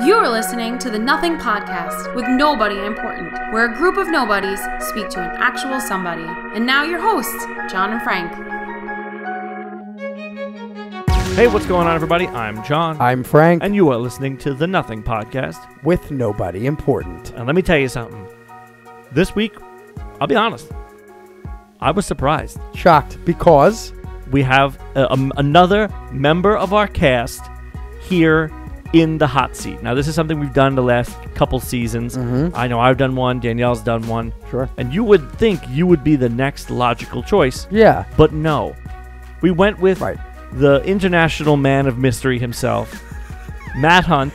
You are listening to the Nothing Podcast with Nobody Important, where a group of nobodies speak to an actual somebody. And now your hosts, John and Frank. Hey, what's going on, everybody? I'm John. I'm Frank. And you are listening to the Nothing Podcast with Nobody Important. And let me tell you something. This week, I'll be honest, I was surprised. Shocked because we have another member of our cast here in the hot seat. Now, this is something we've done the last couple seasons. I know I've done one. Danielle's done one. Sure. And you would think you would be the next logical choice. Yeah. But no. We went with the international man of mystery himself, Matt Hunt.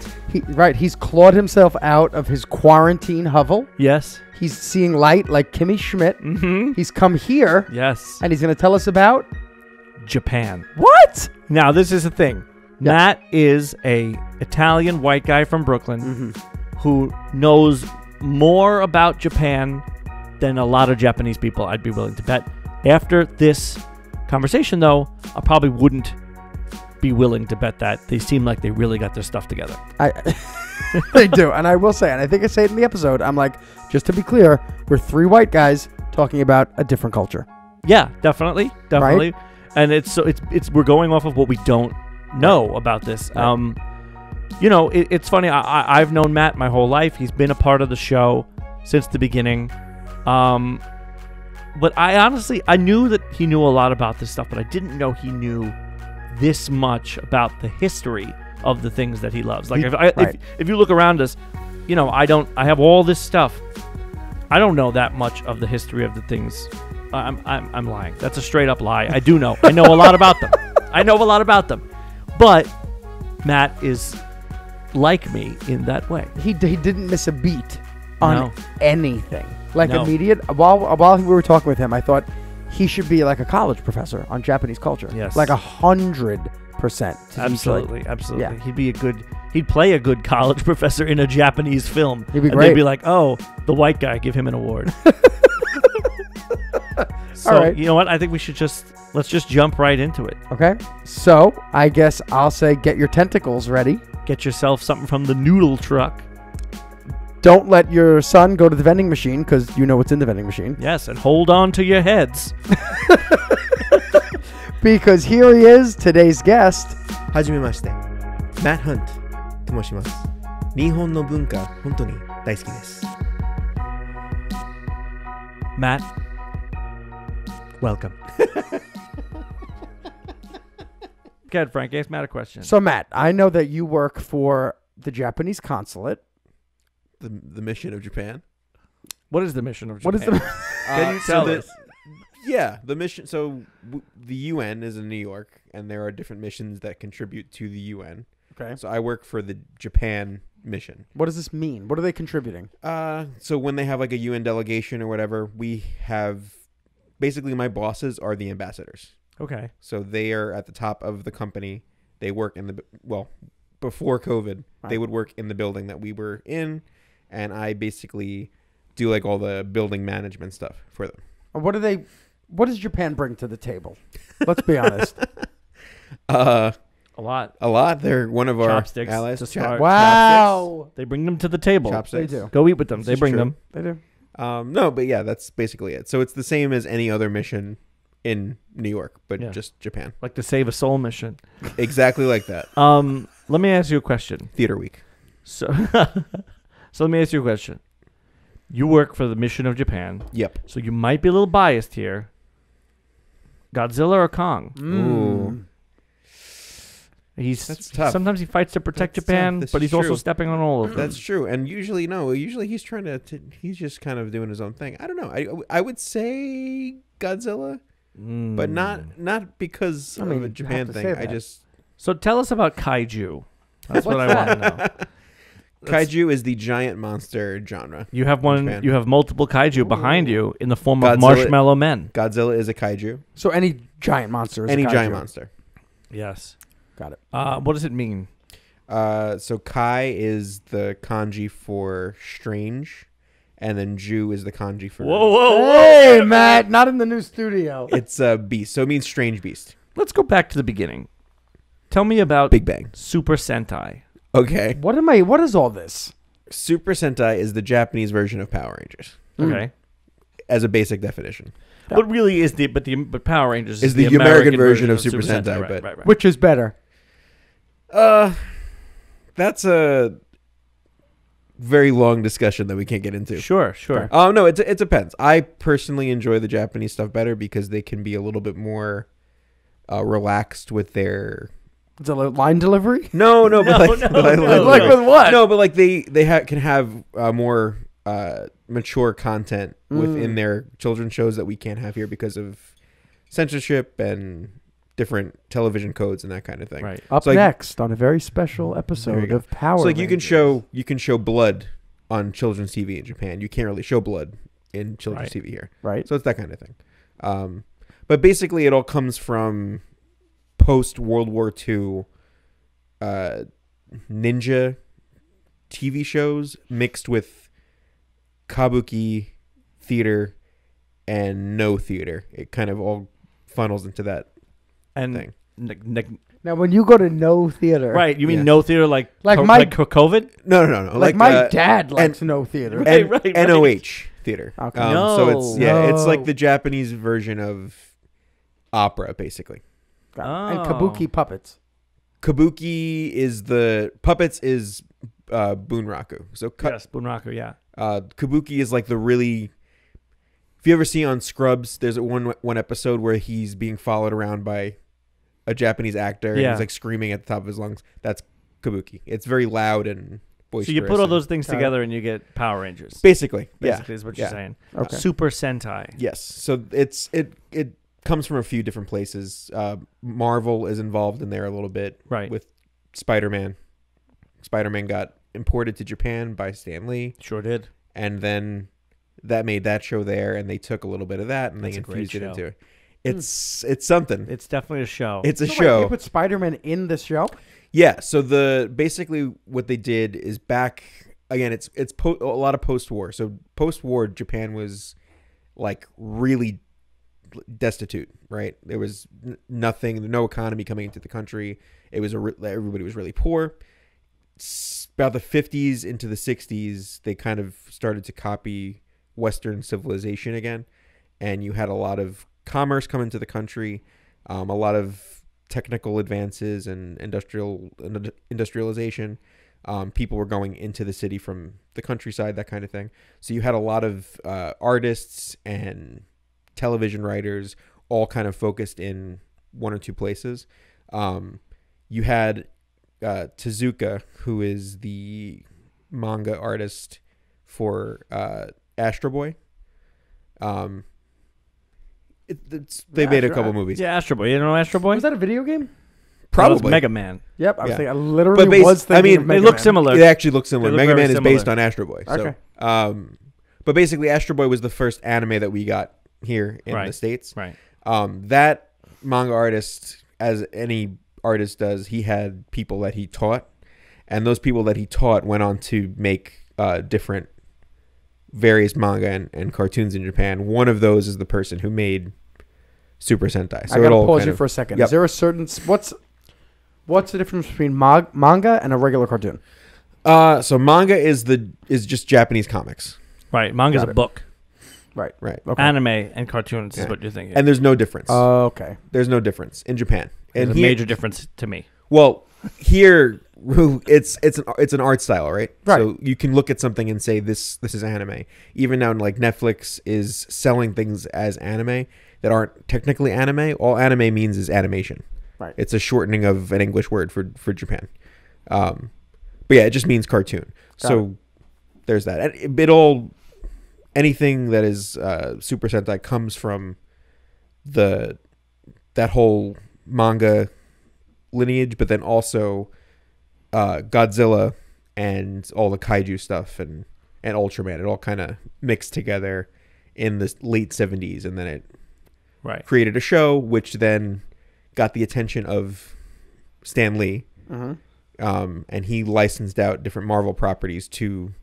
He's clawed himself out of his quarantine hovel. Yes. He's seeing light like Kimmy Schmidt. He's come here. Yes. And he's going to tell us about Japan. What? Now, this is the thing. Yeah. Matt is a Italian white guy from Brooklyn who knows more about Japan than a lot of Japanese people, I'd be willing to bet. After this conversation, though, I probably wouldn't be willing to bet that. They seem like they really got their stuff together. They do. And I will say, and I think I say it in the episode, I'm like, just to be clear, we're three white guys talking about a different culture. Yeah, definitely. Right? And it's we're going off of what we don't know about this. Right. You know, it's funny. I've known Matt my whole life. He's been a part of the show since the beginning. But I knew that he knew a lot about this stuff, but I didn't know he knew this much about the history of the things that he loves. Like if you look around us, you know, I have all this stuff. I don't know that much of the history of the things. I'm lying. That's a straight up lie. I do know. I know a lot about them. I know a lot about them. But Matt is like me in that way. He didn't miss a beat on anything. Like immediate. While we were talking with him, I thought he should be like a college professor on Japanese culture. Yes, like 100%. Absolutely. Yeah. He'd play a good college professor in a Japanese film. He'd be great. They'd be like, oh, the white guy, give him an award. So, all right. You know what? I think let's just jump right into it. Okay. So, I guess I'll say get your tentacles ready. Get yourself something from the noodle truck. Don't let your son go to the vending machine because you know what's in the vending machine. Yes, and hold on to your heads. Because here he is, today's guest. はじめまして。Matt Hunt と申します。日本の文化、本当に大好きです。Matt, welcome. Go ahead, Frank. Ask Matt a question. So, Matt, I know that you work for the Japanese consulate. The mission of Japan. What is the mission of Japan? What is the? Can you tell us? Yeah, the mission. So the UN is in New York, and there are different missions that contribute to the UN. Okay. So I work for the Japan mission. What does this mean? What are they contributing? So when they have like a UN delegation or whatever, we have basically my bosses are the ambassadors. Okay. So they are at the top of the company. They work in before COVID, they would work in the building that we were in. And I basically do like all the building management stuff for them. What does Japan bring to the table? Let's be honest. A lot. They're one of our chopsticks allies. Wow. Chopsticks. They bring them to the table. Chopsticks. They do. Go eat with them. They bring them. They do. No, but yeah, that's basically it. So it's the same as any other mission in New York, but just Japan. Like the Save a Soul mission. Exactly like that. Let me ask you a question. Theater week. So let me ask you a question. You work for the mission of Japan. Yep. So you might be a little biased here. Godzilla or Kong? Ooh. That's tough. Sometimes he fights to protect Japan, but he's also stepping on all of them. That's true. And usually he's trying to he's just kind of doing his own thing. I don't know. I would say Godzilla, but not because of a Japan thing. So tell us about kaiju. That's what I want to know. Kaiju is the giant monster genre. You have one. You have multiple kaiju behind you in the form of marshmallow men. Godzilla is a kaiju. So any giant monster is any a kaiju. giant monster. Yes. Got it. What does it mean? So Kai is the kanji for strange, and then Ju is the kanji for... Whoa. Hey, Matt, not in the new studio. It's a beast, so it means strange beast. Let's go back to the beginning. Tell me about Big Bang. Super Sentai. Okay. What is all this? Super Sentai is the Japanese version of Power Rangers. Okay. As a basic definition. What really is but Power Rangers is the American version of Super Sentai, but right. Which is better? That's a very long discussion that we can't get into. Sure. No, it depends. I personally enjoy the Japanese stuff better because they can be a little bit more relaxed with their. It's a line delivery. No, but like with what? No, but like they can have more mature content within their children's shows that we can't have here because of censorship and different television codes and that kind of thing. Right. Up next on a very special episode of Power. So like Rangers. you can show blood on children's TV in Japan. You can't really show blood in children's TV here. Right. So it's that kind of thing. But basically it all comes from post World War II ninja TV shows mixed with kabuki theater and no theater. It kind of all funnels into that thing. Now, when you go to no theater, Right, you mean no theater like COVID? No. Like my dad likes no theater. Right. NOH theater. Okay. So it's like the Japanese version of opera, basically. And kabuki puppets. Kabuki is the puppets is bunraku. So Yes, Bunraku, yeah. Kabuki is like the really. If you ever see on Scrubs, there's one episode where he's being followed around by a Japanese actor. And he's like screaming at the top of his lungs. That's Kabuki. It's very loud and boisterous. So you put all those things together and you get Power Rangers. Basically is what you're saying. Okay. Super Sentai. Yes. So it comes from a few different places. Marvel is involved in there a little bit. Right. With Spider-Man. Spider-Man got imported to Japan by Stan Lee. Sure did. And then that made that show there, and they took a little bit of that and they infused it into it. It's something. It's definitely a show. It's a show. Wait, they put Spider-Man in this show? Yeah. So basically what they did is back again. It's a lot of post-war. So post-war Japan was like really destitute, right? There was nothing, no economy coming into the country. It was everybody was really poor. About the 50s into the 60s, they kind of started to copy Western civilization again, and you had a lot of commerce come into the country, a lot of technical advances and industrialization. People were going into the city from the countryside, that kind of thing. So you had a lot of artists and television writers all kind of focused in one or two places. You had Tezuka, who is the manga artist for Astro Boy. They made a couple movies. Yeah, Astro Boy. You don't know Astro Boy? Was that a video game? Probably Mega Man. Yep, I was thinking. I literally was thinking. I mean, of Mega they look Man. similar. They actually look similar. Look Mega Man is similar. based on Astro Boy. Okay. So, but basically, Astro Boy was the first anime that we got here in the States. Right. That manga artist, as any artist does, he had people that he taught, and those people that he taught went on to make different various manga and cartoons in Japan. One of those is the person who made Super Sentai. So I gotta pause you for a second. Is there a certain what's the difference between manga and a regular cartoon? So manga is just Japanese comics. Right. Manga's a book. Right. Okay. Anime and cartoons is what you're thinking. And there's no difference. Okay. There's no difference in Japan. There's and a major difference to me. Well, here it's an art style, right? Right. So you can look at something and say this is anime. Even now, like Netflix is selling things as anime that aren't technically anime. All anime means is animation. Right. It's a shortening of an English word for Japan. But yeah, it just means cartoon. There's that. Anything that is Super Sentai comes from that whole manga lineage, but then also Godzilla and all the kaiju stuff and Ultraman. It all kind of mixed together in the late 70s, and then it created a show, which then got the attention of Stan Lee, and he licensed out different Marvel properties to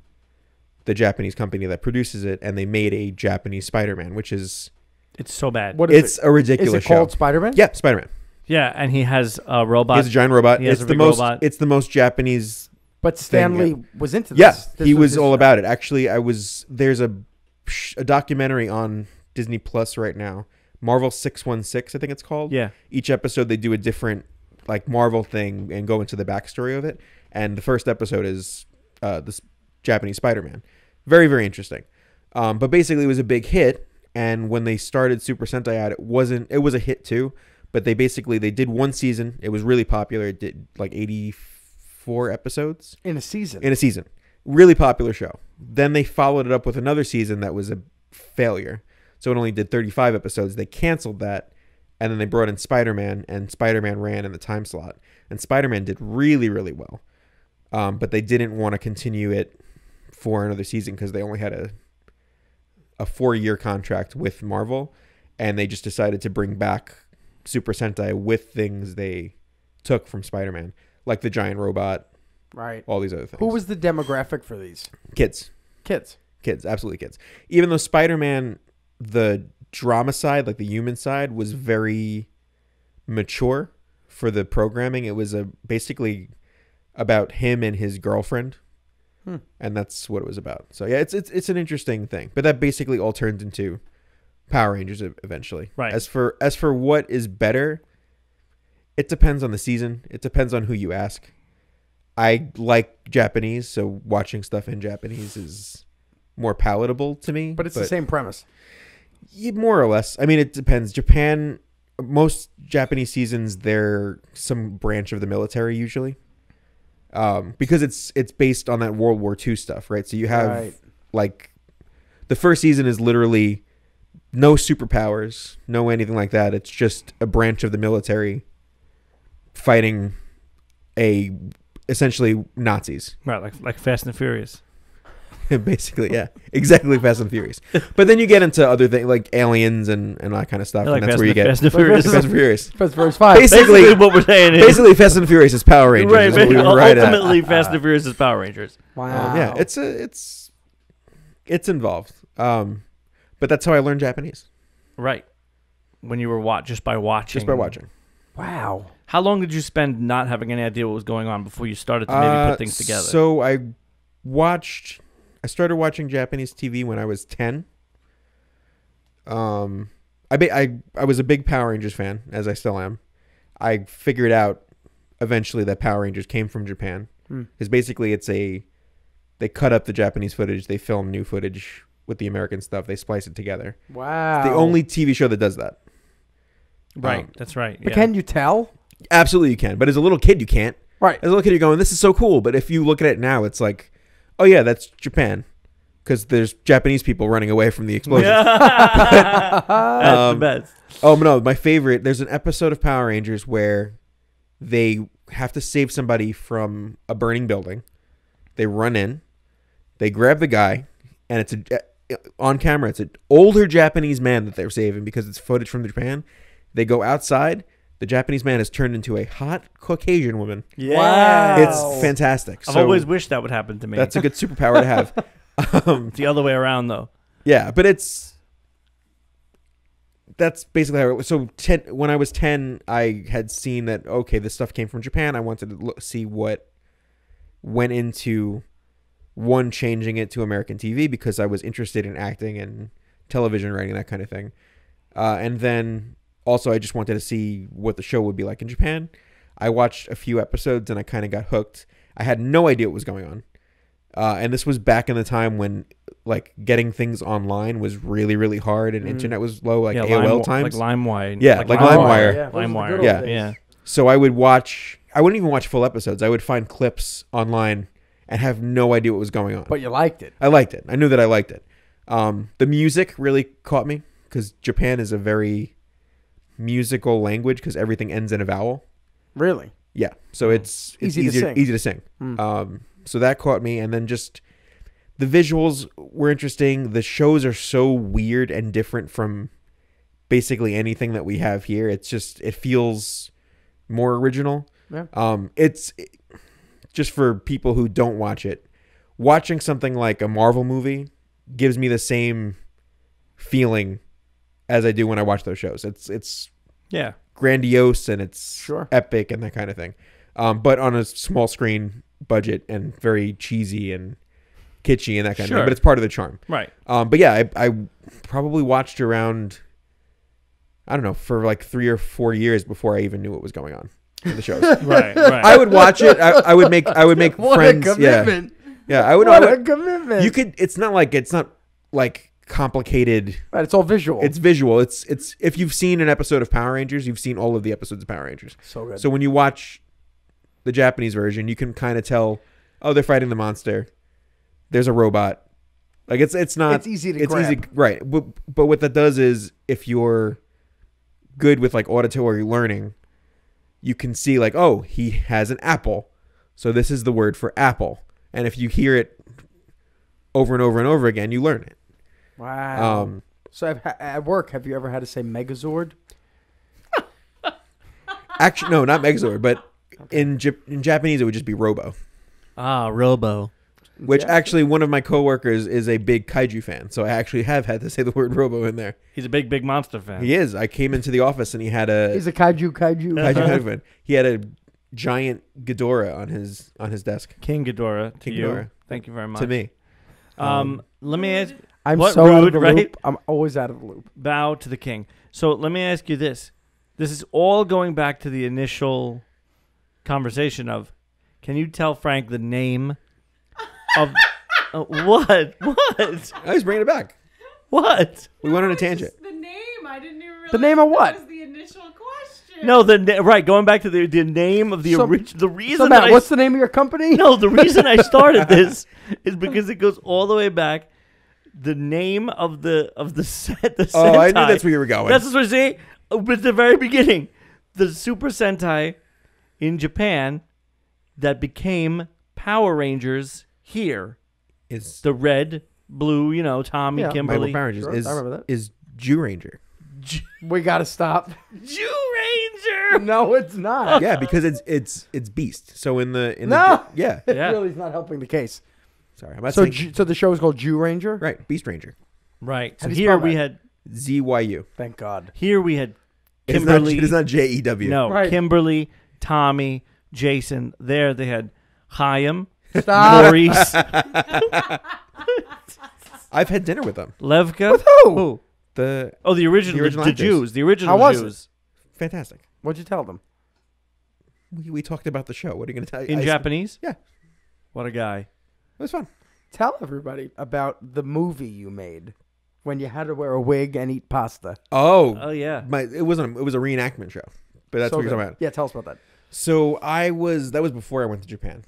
the Japanese company that produces it, and they made a Japanese Spider-Man, which is... It's so bad. It's a ridiculous show. Is it called Spider-Man? Yeah, Spider-Man. Yeah, and he has a robot. He has a giant robot. He has a big robot. It's the most Japanese But Stanley was into this. Yeah, This he was his all show. about it. Actually, there's a documentary on Disney Plus right now, Marvel 616, I think it's called. Yeah. Each episode they do a different like Marvel thing and go into the backstory of it. And the first episode is this Japanese Spider-Man. Very, very interesting. But basically it was a big hit. And when they started Super Sentai out, it was a hit too. But they did one season. It was really popular. It did like 84 episodes. In a season. Really popular show. Then they followed it up with another season that was a failure. So it only did 35 episodes. They canceled that. And then they brought in Spider-Man. And Spider-Man ran in the time slot. And Spider-Man did really, really well. But they didn't want to continue it for another season because they only had a 4-year contract with Marvel. And they just decided to bring back Super Sentai with things they took from Spider-Man. Like the giant robot. Right. All these other things. Who was the demographic for these? Kids. Kids. Absolutely kids. Even though Spider-Man, the drama side, like the human side, was very mature for the programming. It was basically about him and his girlfriend. And that's what it was about. So yeah, it's an interesting thing. But that basically all turned into Power Rangers eventually. Right. As for what is better, it depends on the season. It depends on who you ask. I like Japanese, so watching stuff in Japanese is more palatable to me. But it's the same premise. Yeah, more or less. I mean, it depends. Japan, most Japanese seasons, they're some branch of the military usually. Because it's based on that World War II stuff, right? So you have like the first season is literally no superpowers, no anything like that. It's just a branch of the military fighting essentially Nazis. Right, like Fast and Furious. Basically, yeah. Exactly, Fast and Furious. But then you get into other things like aliens and all that kind of stuff. Like and that's where you get Fast and Furious. Fast and Furious. Fast and Furious 5. Basically what we're saying is basically Fast and Furious is Power Rangers. right. Is what we were right at. Ultimately, Fast and Furious is Power Rangers. Wow. Yeah, it's involved. But that's how I learned Japanese. Right. When you were just by watching. Wow. How long did you spend not having any idea what was going on before you started to maybe put things together? So I started watching Japanese TV when I was 10. I was a big Power Rangers fan, as I still am. I figured out eventually that Power Rangers came from Japan. Because basically they cut up the Japanese footage, they film new footage with the American stuff, they splice it together. Wow. It's the only TV show that does that. Right, that's right. But can you tell? Absolutely you can. But as a little kid, you can't. Right. As a little kid, you're going, this is so cool. But if you look at it now, it's like, oh, yeah, that's Japan. Because there's Japanese people running away from the explosions. That's the best. Oh, no. My favorite, there's an episode of Power Rangers where they have to save somebody from a burning building. They run in. They grab the guy. And it's on camera, it's an older Japanese man that they're saving because it's footage from Japan. They go outside. The Japanese man has turned into a hot Caucasian woman. Yeah. Wow. It's fantastic. I've always wished that would happen to me. That's a good superpower to have. the other way around, though. Yeah, but that's basically how it was. So when I was 10, I had seen that, okay, this stuff came from Japan. I wanted to see what went into changing it to American TV because I was interested in acting and television writing, that kind of thing. And then also I just wanted to see what the show would be like in Japan. I watched a few episodes and I kind of got hooked. I had no idea what was going on. And this was back in the time when like getting things online was really, really hard and internet was low, like AOL times. Like LimeWire. Yeah, like LimeWire. LimeWire. Yeah. So I wouldn't even watch full episodes. I would find clips online and have no idea what was going on. But you liked it. I liked it. I knew that I liked it. The music really caught me because Japan is a very musical language because everything ends in a vowel. Really? Yeah. So it's easy to sing. So that caught me. And then just the visuals were interesting. The shows are so weird and different from basically anything that we have here. It feels more original. Yeah. It's just for people who don't watch it. Watching something like a Marvel movie gives me the same feeling as I do when I watch those shows. It's yeah, grandiose and it's epic and that kind of thing. But on a small screen budget and very cheesy and kitschy and that kind of Sure. thing, but it's part of the charm. Right. But yeah, I probably watched around, I don't know, for like 3 or 4 years before I even knew what was going on in the shows. Right. I would watch it. I would make What friends. a commitment. Yeah. I would. What a commitment. You could. It's not like complicated. Right, it's all visual. It's visual. It's if you've seen an episode of Power Rangers, you've seen all of the episodes of Power Rangers. so good. So when you watch the Japanese version, you can kind of tell, oh, they're fighting the monster. There's a robot. Like it's not. It's easy to grab. Easy, right? But what that does is, if you're good with like auditory learning, you can see like, oh, he has an apple, so this is the word for apple. And if you hear it over and over and over again, you learn it. Wow. So at work, have you ever had to say Megazord? Actually, no, not Megazord, but in Japanese it would just be Robo. Ah, Robo. Which Yeah. actually, one of my coworkers is a big kaiju fan, so I actually have had to say the word Robo in there. He's a big monster fan. He is. I came into the office and he had a He's a kaiju. kaiju fan. He had a giant Ghidorah on his desk. King Ghidorah to King you. Ghidorah. Thank you very much. To me. Let me ask. I'm What so out of rude, the right? loop. I'm always out of the loop. Bow to the king. So let me ask you this. This is all going back to the initial conversation of, can you tell Frank the name of... what? I was bringing it back. What? We went on a tangent. The name, I didn't even realize. The name of what? That was the initial question. No, right, going back to the name of the So- original... The reason So, that Matt, what's the name of your company? No, the reason I started this is because it goes all the way back. The name of the set, the Sentai. Oh, I knew that's where you were going. That's what I'm saying. At the very beginning, the Super Sentai in Japan that became Power Rangers here. Is The red, blue, Tommy, Yeah. Michael Kimberly. Power Rangers Sure, I remember that. is Jew Ranger. We gotta stop. Jew Ranger. No, it's not. Yeah, because it's Beast. So in the No. yeah. It Yeah. really is not helping the case. Sorry, I'm not So, saying so the show is called Jew Ranger. right. Beast Ranger. Right. So How do you here spell we that? had ZYU. Thank God. Kimberly. It is not JEW. No, Right. Kimberly, Tommy, Jason. There they had Chaim, Stop. Maurice, I've had dinner with them. Levka. With who? The The original, The original the actors. Jews, the original How was Jews fantastic. What'd you tell them? We talked about the show. What are you going to tell? in Japanese. Yeah. What a guy. It was fun. Tell everybody about the movie you made when you had to wear a wig and eat pasta. Oh yeah. It was a reenactment show, but that's So what you're good. talking about. Yeah, tell us about that. So that was before I went to Japan.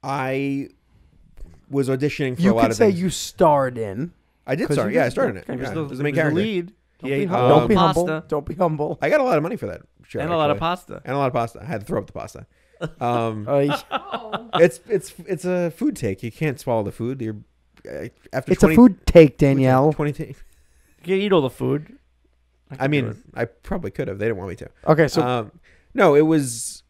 I was auditioning for You a lot could of say things. you starred in. I did 'Cause start. you Yeah, I just- started in it. okay, Yeah, was I was the main He was character. lead. Don't He be ate humble. all Don't be the humble. pasta Don't be humble. I got a lot of money for that show. and a lot of actually. pasta. And a lot of pasta. I had to throw up the pasta. Oh. It's a food take. You can't swallow the food. You're after It's 20, a food take, Danielle. 20 You can eat all the food. I mean, I probably could have. They didn't want me to. Okay, so No, it was.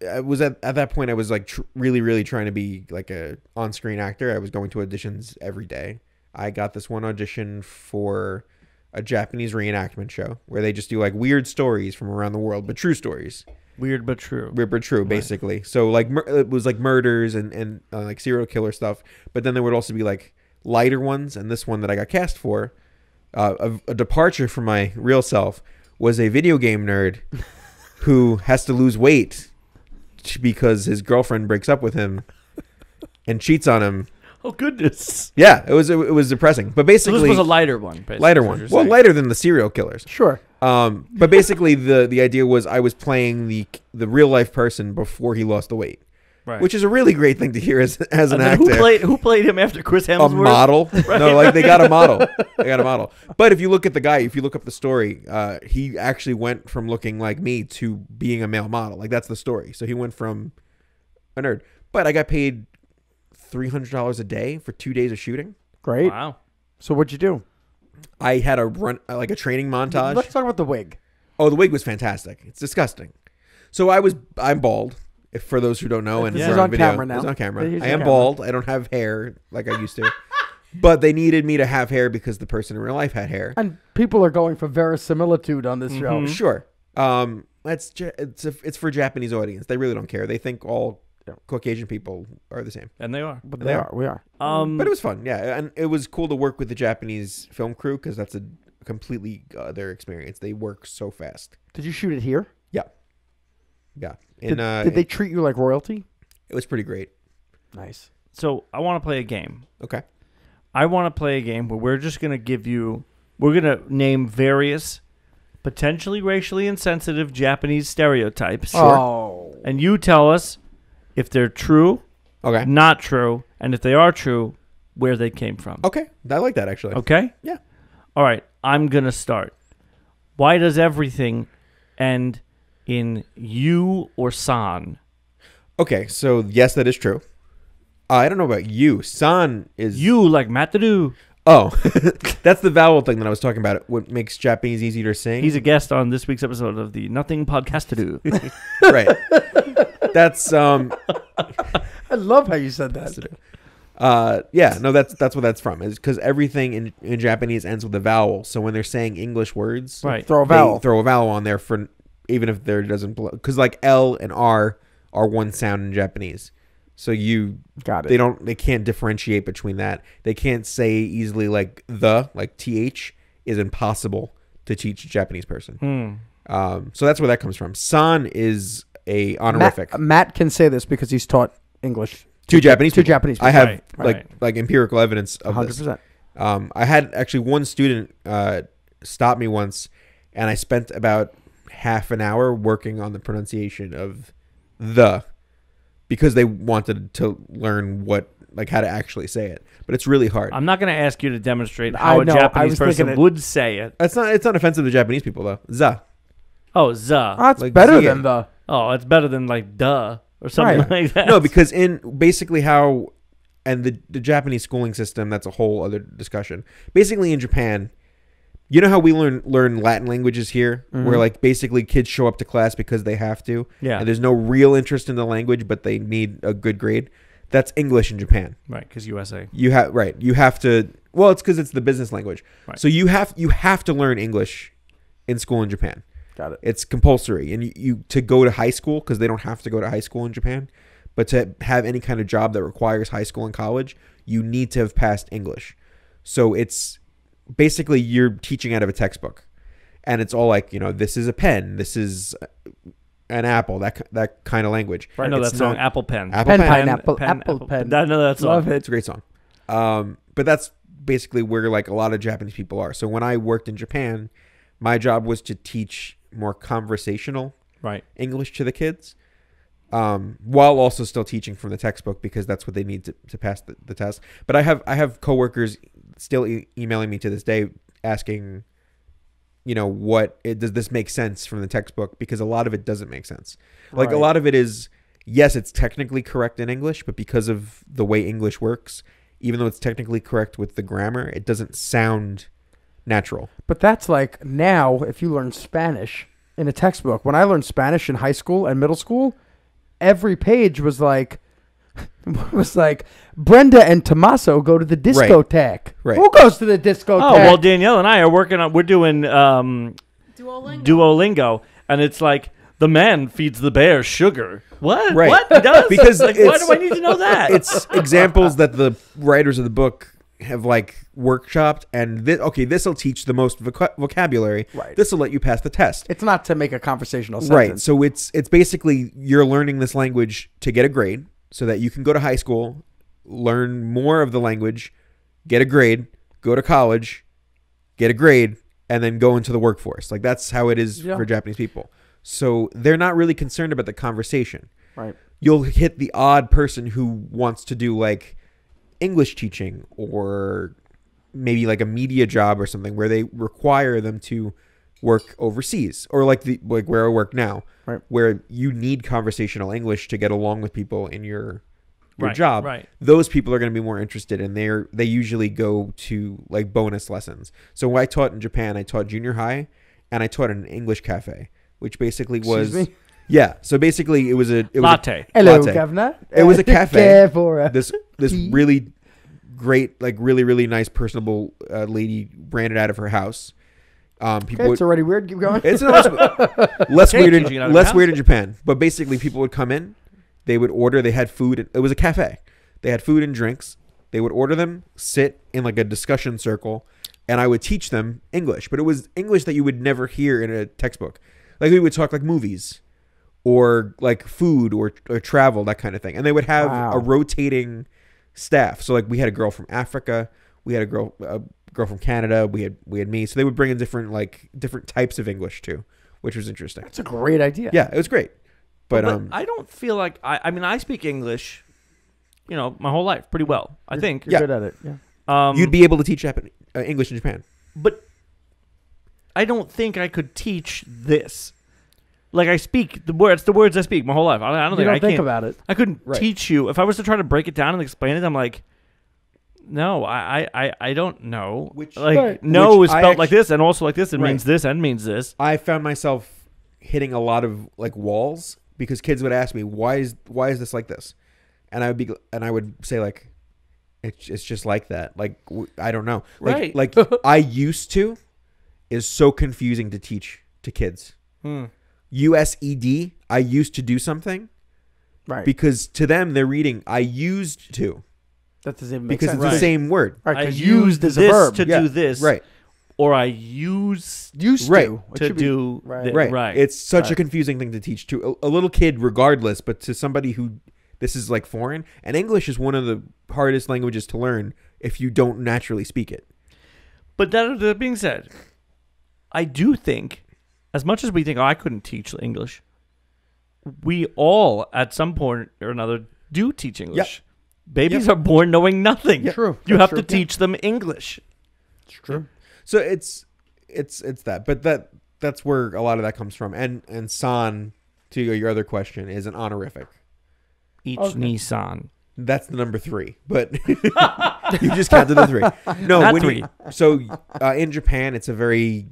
I was at that point. I was like really, really trying to be like a on-screen actor. I was going to auditions every day. I got this one audition for a Japanese reenactment show where they just do like weird stories from around the world, but true stories. Weird but true. Weird but true, basically. So like it was like murders and like serial killer stuff. But then there would also be like lighter ones. And this one that I got cast for, a departure from my real self, was a video game nerd who has to lose weight because his girlfriend breaks up with him and cheats on him. Oh goodness. Yeah, it was depressing. But So basically, this was a lighter one. Basically, lighter is what one. you're Well, saying. lighter than the serial killers. sure. But basically, the idea was I was playing the real life person before he lost the weight, Right. which is a really great thing to hear as an And then actor. who played him after Chris A Hemsworth? model? No, like they got a model. They got a model. But if you look at the guy, if you look up the story, he actually went from looking like me to being a male model. Like that's the story. So he went from a nerd. But I got paid $300 a day for 2 days of shooting. Great. Wow. So what'd you do? I had a run like a training montage. Let's talk about the wig. Oh, the wig was fantastic. It's disgusting. So I'm bald. If for those who don't know, and This we're is on video, camera now. It's on camera. Here's I your am camera. bald. I don't have hair like I used to. But they needed me to have hair because the person in real life had hair. And people are going for verisimilitude on this show. Mhm. Sure. It's for Japanese audience. They really don't care. They think all Caucasian people are the same. And they are. But They are. we are. But it was fun, yeah, and it was cool to work with the Japanese film crew because that's a completely other experience. They work so fast. Did you shoot it here? Yeah. Did they treat you like royalty? It was pretty great. Nice. So I want to play a game. Okay. I want to play a game where we're just going to we're going to name various potentially racially insensitive Japanese stereotypes. Sure. Oh. And you tell us if they're true, Okay. not true, and if they are true, where they came from. Okay. I like that, actually. Okay? Yeah. All right. I'm going to start. Why does everything end in you or san? Okay, so yes, that is true. I don't know about you. San is... You like Matthaeus. Oh, that's the vowel thing that I was talking about. What makes Japanese easier to sing. He's a guest on this week's episode of the Nothing Podcast to Do. Right. That's... I love how you said that. Yeah, no, that's what that's from. Is because everything in Japanese ends with a vowel. So when they're saying English words, Right. Throw a vowel. they throw a vowel on there for even if there doesn't because like L and R are one sound in Japanese. So you Got it. they can't differentiate between that. They can't say easily like TH is impossible to teach a Japanese person. So that's where that comes from. San is a honorific. Matt can say this because he's taught English to Japanese people. Japanese people. I have Right. like empirical evidence of 100%. this. I had actually one student stop me once, and I spent about half an hour working on the pronunciation of because they wanted to learn how to actually say it. But it's really hard. I'm not going to ask you to demonstrate how a Japanese person would say it. It's not offensive to Japanese people though. Za. Oh, za. Oh, it's Like better Zia. than the... Oh, it's better than like duh or something Right. like that. No, because in basically how and the Japanese schooling system, that's a whole other discussion. Basically in Japan, you know how we learn Latin languages here, where like basically kids show up to class because they have to, Yeah. and there's no real interest in the language, but they need a good grade. That's English in Japan. Right, because USA. You have to. Well, it's because it's the business language. Right. So you have to learn English in school in Japan. Got it. It's compulsory, and you to go to high school because they don't have to go to high school in Japan, but to have any kind of job that requires high school and college, you need to have passed English. So it's basically you're teaching out of a textbook, and it's all like this is a pen, this is an apple, that kind of language. I know It's that song, not- Apple Pen. Apple pen. Pineapple, apple pen. I know that song. Love it. It's a great song. But that's basically where like a lot of Japanese people are. So when I worked in Japan, my job was to teach more conversational Right. English to the kids, while also still teaching from the textbook because that's what they need to pass the test. But I have coworkers still emailing me to this day asking, does this make sense from the textbook? Because a lot of it doesn't make sense. Like a Right. lot of it is, yes, it's technically correct in English, but because of the way English works, even though it's technically correct with the grammar, it doesn't sound natural. But that's like now, if you learn Spanish in a textbook. When I learned Spanish in high school and middle school, every page was like, Brenda and Tommaso go to the discotheque. Right. Who goes to the discotheque? Oh, well, Danielle and I are we're doing Duolingo. and it's like the man feeds the bear sugar. What? Right. What? He does? Because why it's- do I need to know that? It's examples that the writers of the book have like workshopped, and this will teach the most vocabulary. Right. This will let you pass the test. It's not to make a conversational Right. sentence. So it's basically you're learning this language to get a grade so that you can go to high school, learn more of the language, get a grade, go to college, get a grade, and then go into the workforce. Like that's how it is for Japanese people. So they're not really concerned about the conversation. Right. You'll hit the odd person who wants to do like English teaching or maybe like a media job or something where they require them to work overseas, or like where I work now, Right. where you need conversational English to get along with people in your job. Right. Those people are going to be more interested, and they usually go to like bonus lessons. So when I taught in Japan, I taught junior high, and I taught in an English cafe, which basically was Excuse me? yeah. So basically, it was Latte. Hello, latte. Governor. It was a cafe. Care for a this tea. really great, like really really nice, personable lady ran it out of her house. People It's already weird. Keep going. it's less weird teaching it out of less your weird in house? Japan, but basically people would come in They would order. They had food. It was a cafe. They had food and drinks. They would order them, sit in like a discussion circle, and I would teach them English. But it was English that you would never hear in a textbook. Like we would talk like movies or like food or travel, that kind of thing. And they would have a rotating staff. So like we had a girl from Africa. We had a girl from Canada. We had me. So they would bring in different types of English too, which was interesting. That's a great idea. Yeah, it was great. But I don't feel like I mean I speak English, my whole life pretty well. I think you're good at it. Yeah. You'd be able to teach English in Japan. But I don't think I could teach this. Like I speak the words I speak my whole life. I don't think about it. I couldn't teach you if I was to try to break it down and explain it. I'm like, no, I don't know. Which no is spelled like this and also like this. It means this and means this. I found myself hitting a lot of like walls because kids would ask me why is this like this, and I would say like it's just like that. Like I don't know. Right. Like I used to is so confusing to teach to kids. USED. I used to do something. Right. Because to them they're reading I used to. That doesn't even make because sense. It's the same word. Right, I used is a verb. to do this. Right. Or I used to do right. It's such a confusing thing to teach to a little kid regardless, but to somebody who this is like foreign. And English is one of the hardest languages to learn if you don't naturally speak it. But that being said, I do think, as much as we think, I couldn't teach English, we all, at some point or another, do teach English. Yep. Babies are born knowing nothing. Yep. True. You have to teach them English. It's true. So it's that. But that's where a lot of that comes from. And san, to your other question, is an honorific. Ichi-ni-san. That's the number 3, but you just counted the 3. No, not 3. In Japan, it's a very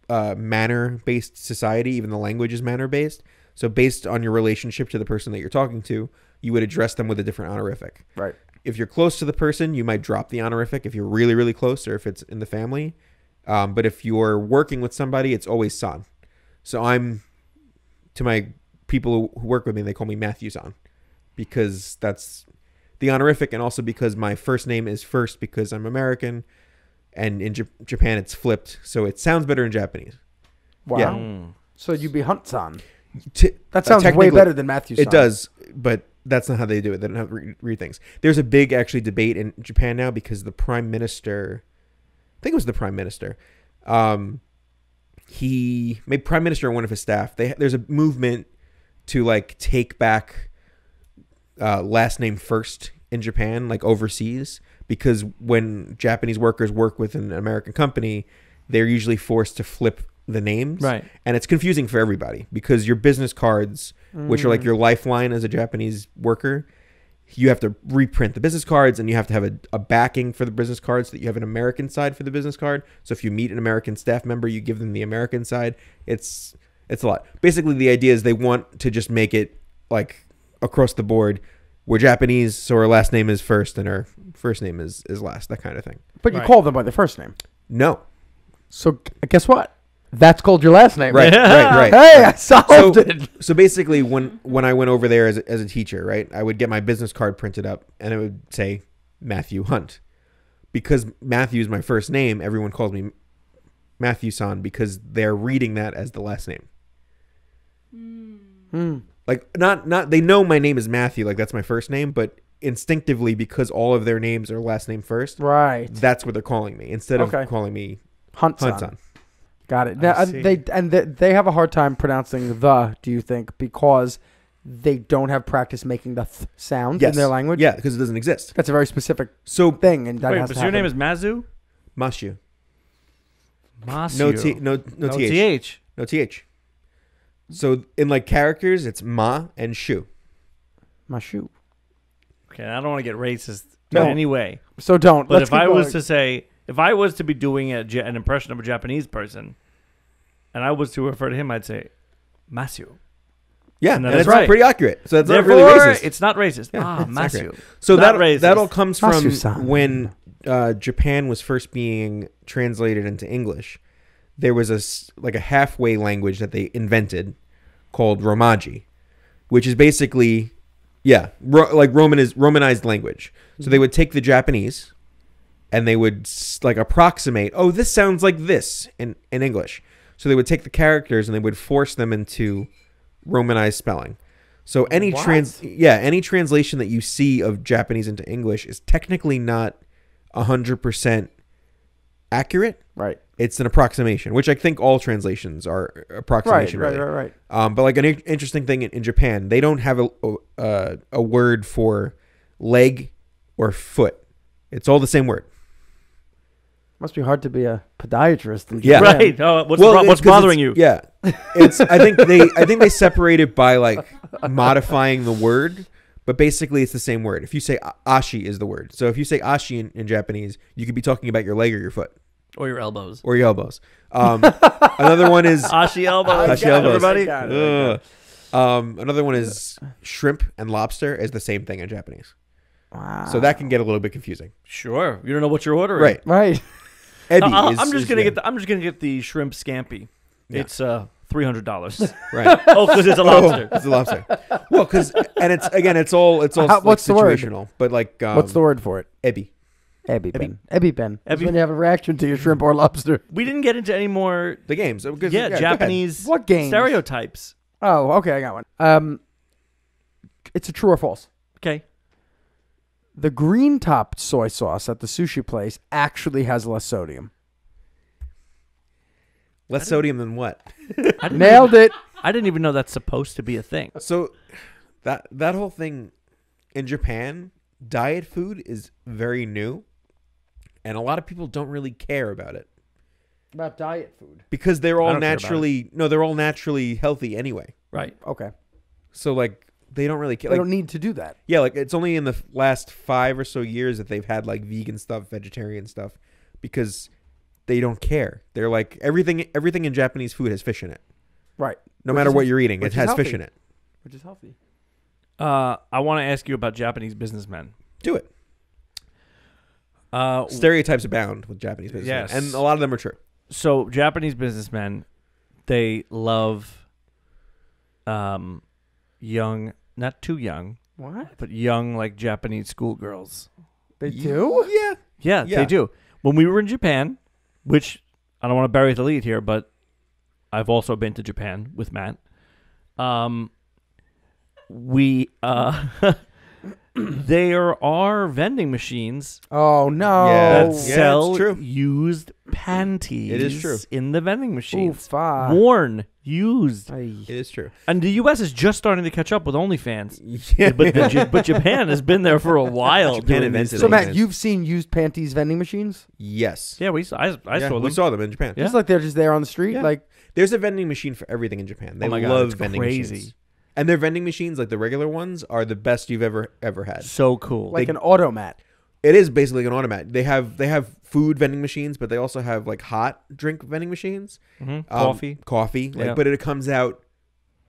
manner-based society. Even the language is manner-based. So based on your relationship to the person that you're talking to, you would address them with a different honorific. Right. If you're close to the person, you might drop the honorific if you're really, really close or if it's in the family. But if you're working with somebody, it's always san. So to my people who work with me, they call me Matthaeus because that's the honorific, and also because my first name is first because I'm American, and in Japan it's flipped, so it sounds better in Japanese. Wow. Yeah. So you'd be Hunt-san. That sounds way better than Matthaeus-san. It does, but that's not how they do it. They don't have to read things. There's a big actually debate in Japan now because the prime minister, I think it was the prime minister, he made prime minister and one of his staff. There's a movement to like take back last name first in Japan, like overseas, because when Japanese workers work with an American company, they're usually forced to flip the names. Right. And it's confusing for everybody because your business cards, which are like your lifeline as a Japanese worker, you have to reprint the business cards, and you have to have a backing for the business cards so that you have an American side for the business card. So if you meet an American staff member, you give them the American side. It's a lot. Basically, the idea is they want to just make it like across the board. We're Japanese, so our last name is first and our first name is last, that kind of thing. But you call them by their first name. No. So guess what? That's called your last name. Right, right. Hey, I solved it. So basically, when I went over there as a teacher, right, I would get my business card printed up, and it would say Matthew Hunt. Because Matthew is my first name, everyone calls me Matthaeus-san because they're reading that as the last name. Like, not they know my name is Matthew, like that's my first name, but instinctively, because all of their names are last name first, right? That's what they're calling me instead of calling me Hunt-san. Got it. Now, they have a hard time pronouncing the. Do you think because they don't have practice making the th sound in their language? Yeah, because it doesn't exist. That's a very specific thing, and that has to happen. Your name is Mazu? Mashu. Masu. No th. No th. So in like characters, it's ma and shu. Mashu. Okay, I don't want to get racist in any way. So don't. But if I was to be doing an impression of a Japanese person, and I was to refer to him, I'd say Masu. Yeah, and it's pretty accurate. So that's not really racist. It's not racist. Yeah, Masu. So that all comes from when Japan was first being translated into English. There was a halfway language that they invented called Romaji. which is basically, Romanized language. So they would take the Japanese and they would like approximate, oh, this sounds like this in English. So they would take the characters and they would force them into Romanized spelling. So any translation that you see of Japanese into English is technically not 100% accurate. Right. It's an approximation, which I think all translations are approximation. Right. But like an interesting thing in Japan, they don't have a word for leg or foot. It's all the same word. Must be hard to be a podiatrist. Yeah. Right. What's bothering you? Yeah. I think they separate it by like modifying the word, but basically it's the same word. If you say ashi is the word. So if you say ashi in Japanese, you could be talking about your leg or your foot. Or your elbows. Another one is ashi elbows. Ashi elbows. Everybody. Another one is shrimp and lobster is the same thing in Japanese. Wow. So that can get a little bit confusing. Sure. You don't know what you're ordering. Right. Ebi I'm just gonna get the shrimp scampi. Yeah. It's $300. Right. Oh, because it's a lobster. It's a lobster. Well, it's all what's the situational. word? But like, what's the word for it? Ebi. Ebi Ben. That's when you have a reaction to your shrimp or lobster. We didn't get into any more. The games. Japanese. What games? Stereotypes. Oh, okay, I got one. It's a true or false. Okay. The green topped soy sauce at the sushi place actually has less sodium. Less sodium than what? Nailed it. I didn't even know that's supposed to be a thing. So that whole thing in Japan, diet food is very new, and a lot of people don't really care about it. About diet food. Because they're all naturally healthy anyway. Right. Okay. So like they don't really care. They Like, don't need to do that. yeah, like it's only in the last 5 or so years that they've had like vegan stuff, vegetarian stuff, because they don't care. They're like everything in Japanese food has fish in it. Right. No matter what you're eating, it has fish in it. Which is healthy. I want to ask you about Japanese businessmen. Do it. Stereotypes abound with Japanese businessmen, Yes. and a lot of them are true. So Japanese businessmen, they love young, not too young, What? but young like Japanese schoolgirls. They do? Yeah, they do. When we were in Japan, which I don't want to bury the lead here, but I've also been to Japan with Matt. There are vending machines Oh, no. that Yeah, sell it's true. used panties. It is true. In the vending machines. fuck. Worn, used. It is true. And the U.S. is just starting to catch up with OnlyFans. Yeah. But Japan has been there for a while. Japan doing invented these So, things. Matt, you've seen used panties vending machines? Yes. Yeah, I saw them. We saw them in Japan. Yeah. Just like they're just there on the street? Yeah. Like, There's a vending machine for everything in Japan. They Oh my God, love it's vending crazy. machines. And their vending machines, like the regular ones, are the best you've ever had. So cool. an automat. It is basically an automat. They have food vending machines, but they also have like hot drink vending machines. Coffee. Yeah. But it comes out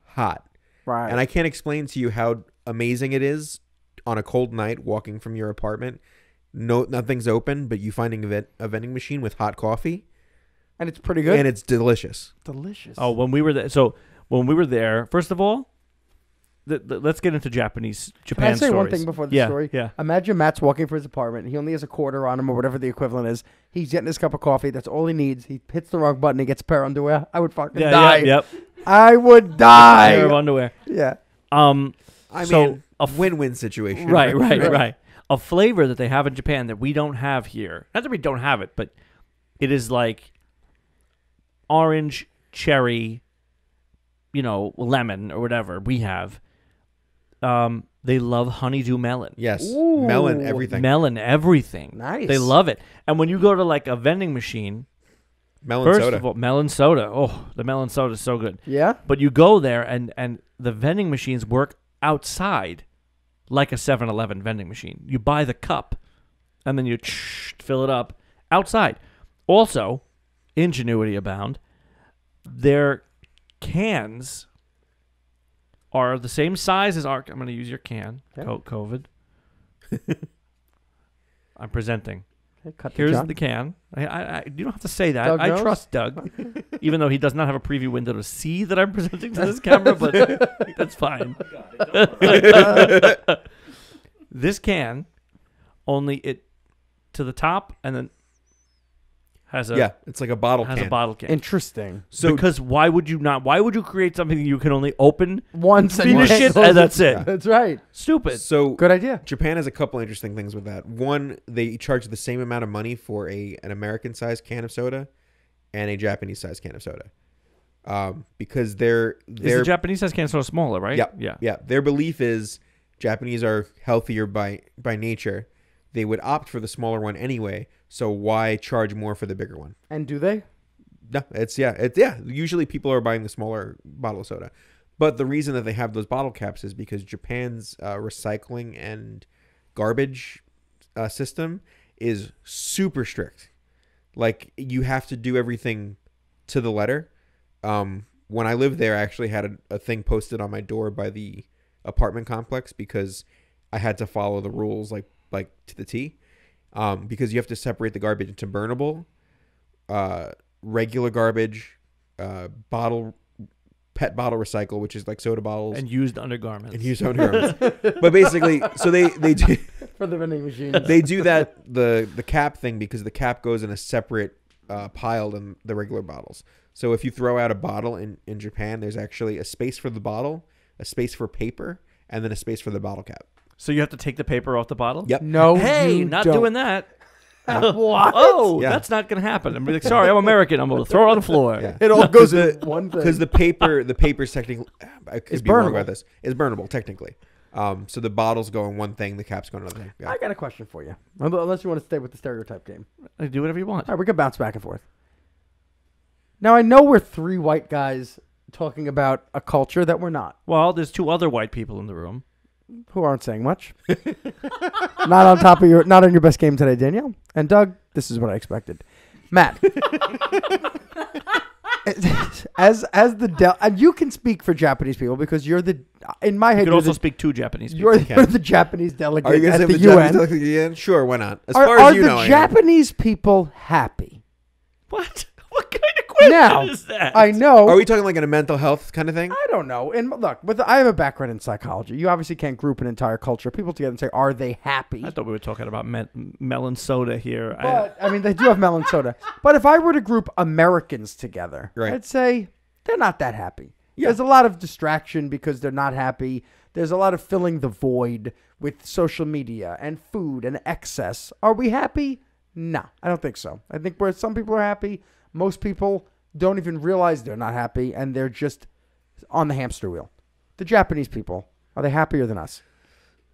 hot. Right. And I can't explain to you how amazing it is on a cold night walking from your apartment. Nothing's open, but you finding a vending machine with hot coffee. And it's pretty good. And it's delicious. Delicious. Oh, when we were there, first of all, let's get into Japan Can I say stories. one thing before the story? Yeah. Imagine Matt's walking for his apartment. He only has a quarter on him or whatever the equivalent is. He's getting his cup of coffee. That's all he needs. He hits the wrong button. He gets a pair of underwear. I would fucking die. Yep. I would die. Pair of underwear. Yeah. I mean, a win-win situation. Right. A flavor that they have in Japan that we don't have here. Not that we don't have it, but it is like orange, cherry, lemon or whatever we have. They love honeydew melon. Yes. Ooh. Melon everything. Nice. They love it. And when you go to like a vending machine, Melon first soda. of all, melon soda. Oh, the melon soda is so good. Yeah? But you go there and the vending machines work outside like a 7-Eleven vending machine. You buy the cup and then you fill it up outside. Also, ingenuity abound. Their cans are the same size as our... I'm going to use your can. Okay. COVID. I'm presenting. Okay, cut to Here's John. the can. I you don't have to say that. Doug I knows? trust Doug. even though he does not have a preview window to see that I'm presenting to this camera, but that's fine. This can only it to the top and then has a it's like a bottle can. a bottle can. Interesting. So because why would you create something that you can only open once and finish it and that's it? Yeah. That's right. Stupid. So good idea. Japan has a couple interesting things with that. One, they charge the same amount of money for an American-sized can of soda and a Japanese-sized can of soda. Because they're is the Japanese-sized can soda smaller, right? Yeah. Their belief is Japanese are healthier by nature. They would opt for the smaller one anyway, so why charge more for the bigger one? And do they? No, usually people are buying the smaller bottle of soda. But the reason that they have those bottle caps is because Japan's recycling and garbage system is super strict. Like, you have to do everything to the letter. When I lived there, I actually had a thing posted on my door by the apartment complex because I had to follow the rules like to the T, because you have to separate the garbage into burnable, regular garbage, pet bottle recycle, which is like soda bottles, and used undergarments. But basically, so they do for the vending machines. They do that the cap thing because the cap goes in a separate pile than the regular bottles. So if you throw out a bottle in Japan, there's actually a space for the bottle, a space for paper, and then a space for the bottle cap. So you have to take the paper off the bottle? Yep. No, hey, not don't. Doing that. What? Oh, Yeah. That's not going to happen. I'm like, sorry, I'm American. I'm going to throw it on the floor. Yeah. It all goes in one thing. Because the paper's technically, I could It's be wrong burnable. about this. It's burnable technically. So the bottles go in one thing, the caps go in another thing. Yeah. I got a question for you. Unless you want to stay with the stereotype game. Do whatever you want. All right, we can bounce back and forth. Now, I know we're three white guys talking about a culture that we're not, Well, there's two other white people in the room. who aren't saying much. Not on your best game today, Danielle. And Doug, this is what I expected. Matt. And you can speak for Japanese people because you're in my You head, could also speak to Japanese people. you're the Japanese delegate Are you at going the to say the UN. Japanese delegate again? Sure, why not? As far Are as you the know, I am. Japanese people happy? What? What kind of question Now, is that? I know. Are we talking like in a mental health kind of thing? I don't know. And look, I have a background in psychology. You obviously can't group an entire culture of people together and say, are they happy? I thought we were talking about melon soda here. But, I mean, they do have melon soda. But if I were to group Americans together, Right. I'd say they're not that happy. Yeah. There's a lot of distraction because they're not happy. There's a lot of filling the void with social media and food and excess. Are we happy? No, I don't think so. I think where some people are happy, most people don't even realize they're not happy, and they're just on the hamster wheel. The Japanese people, are they happier than us?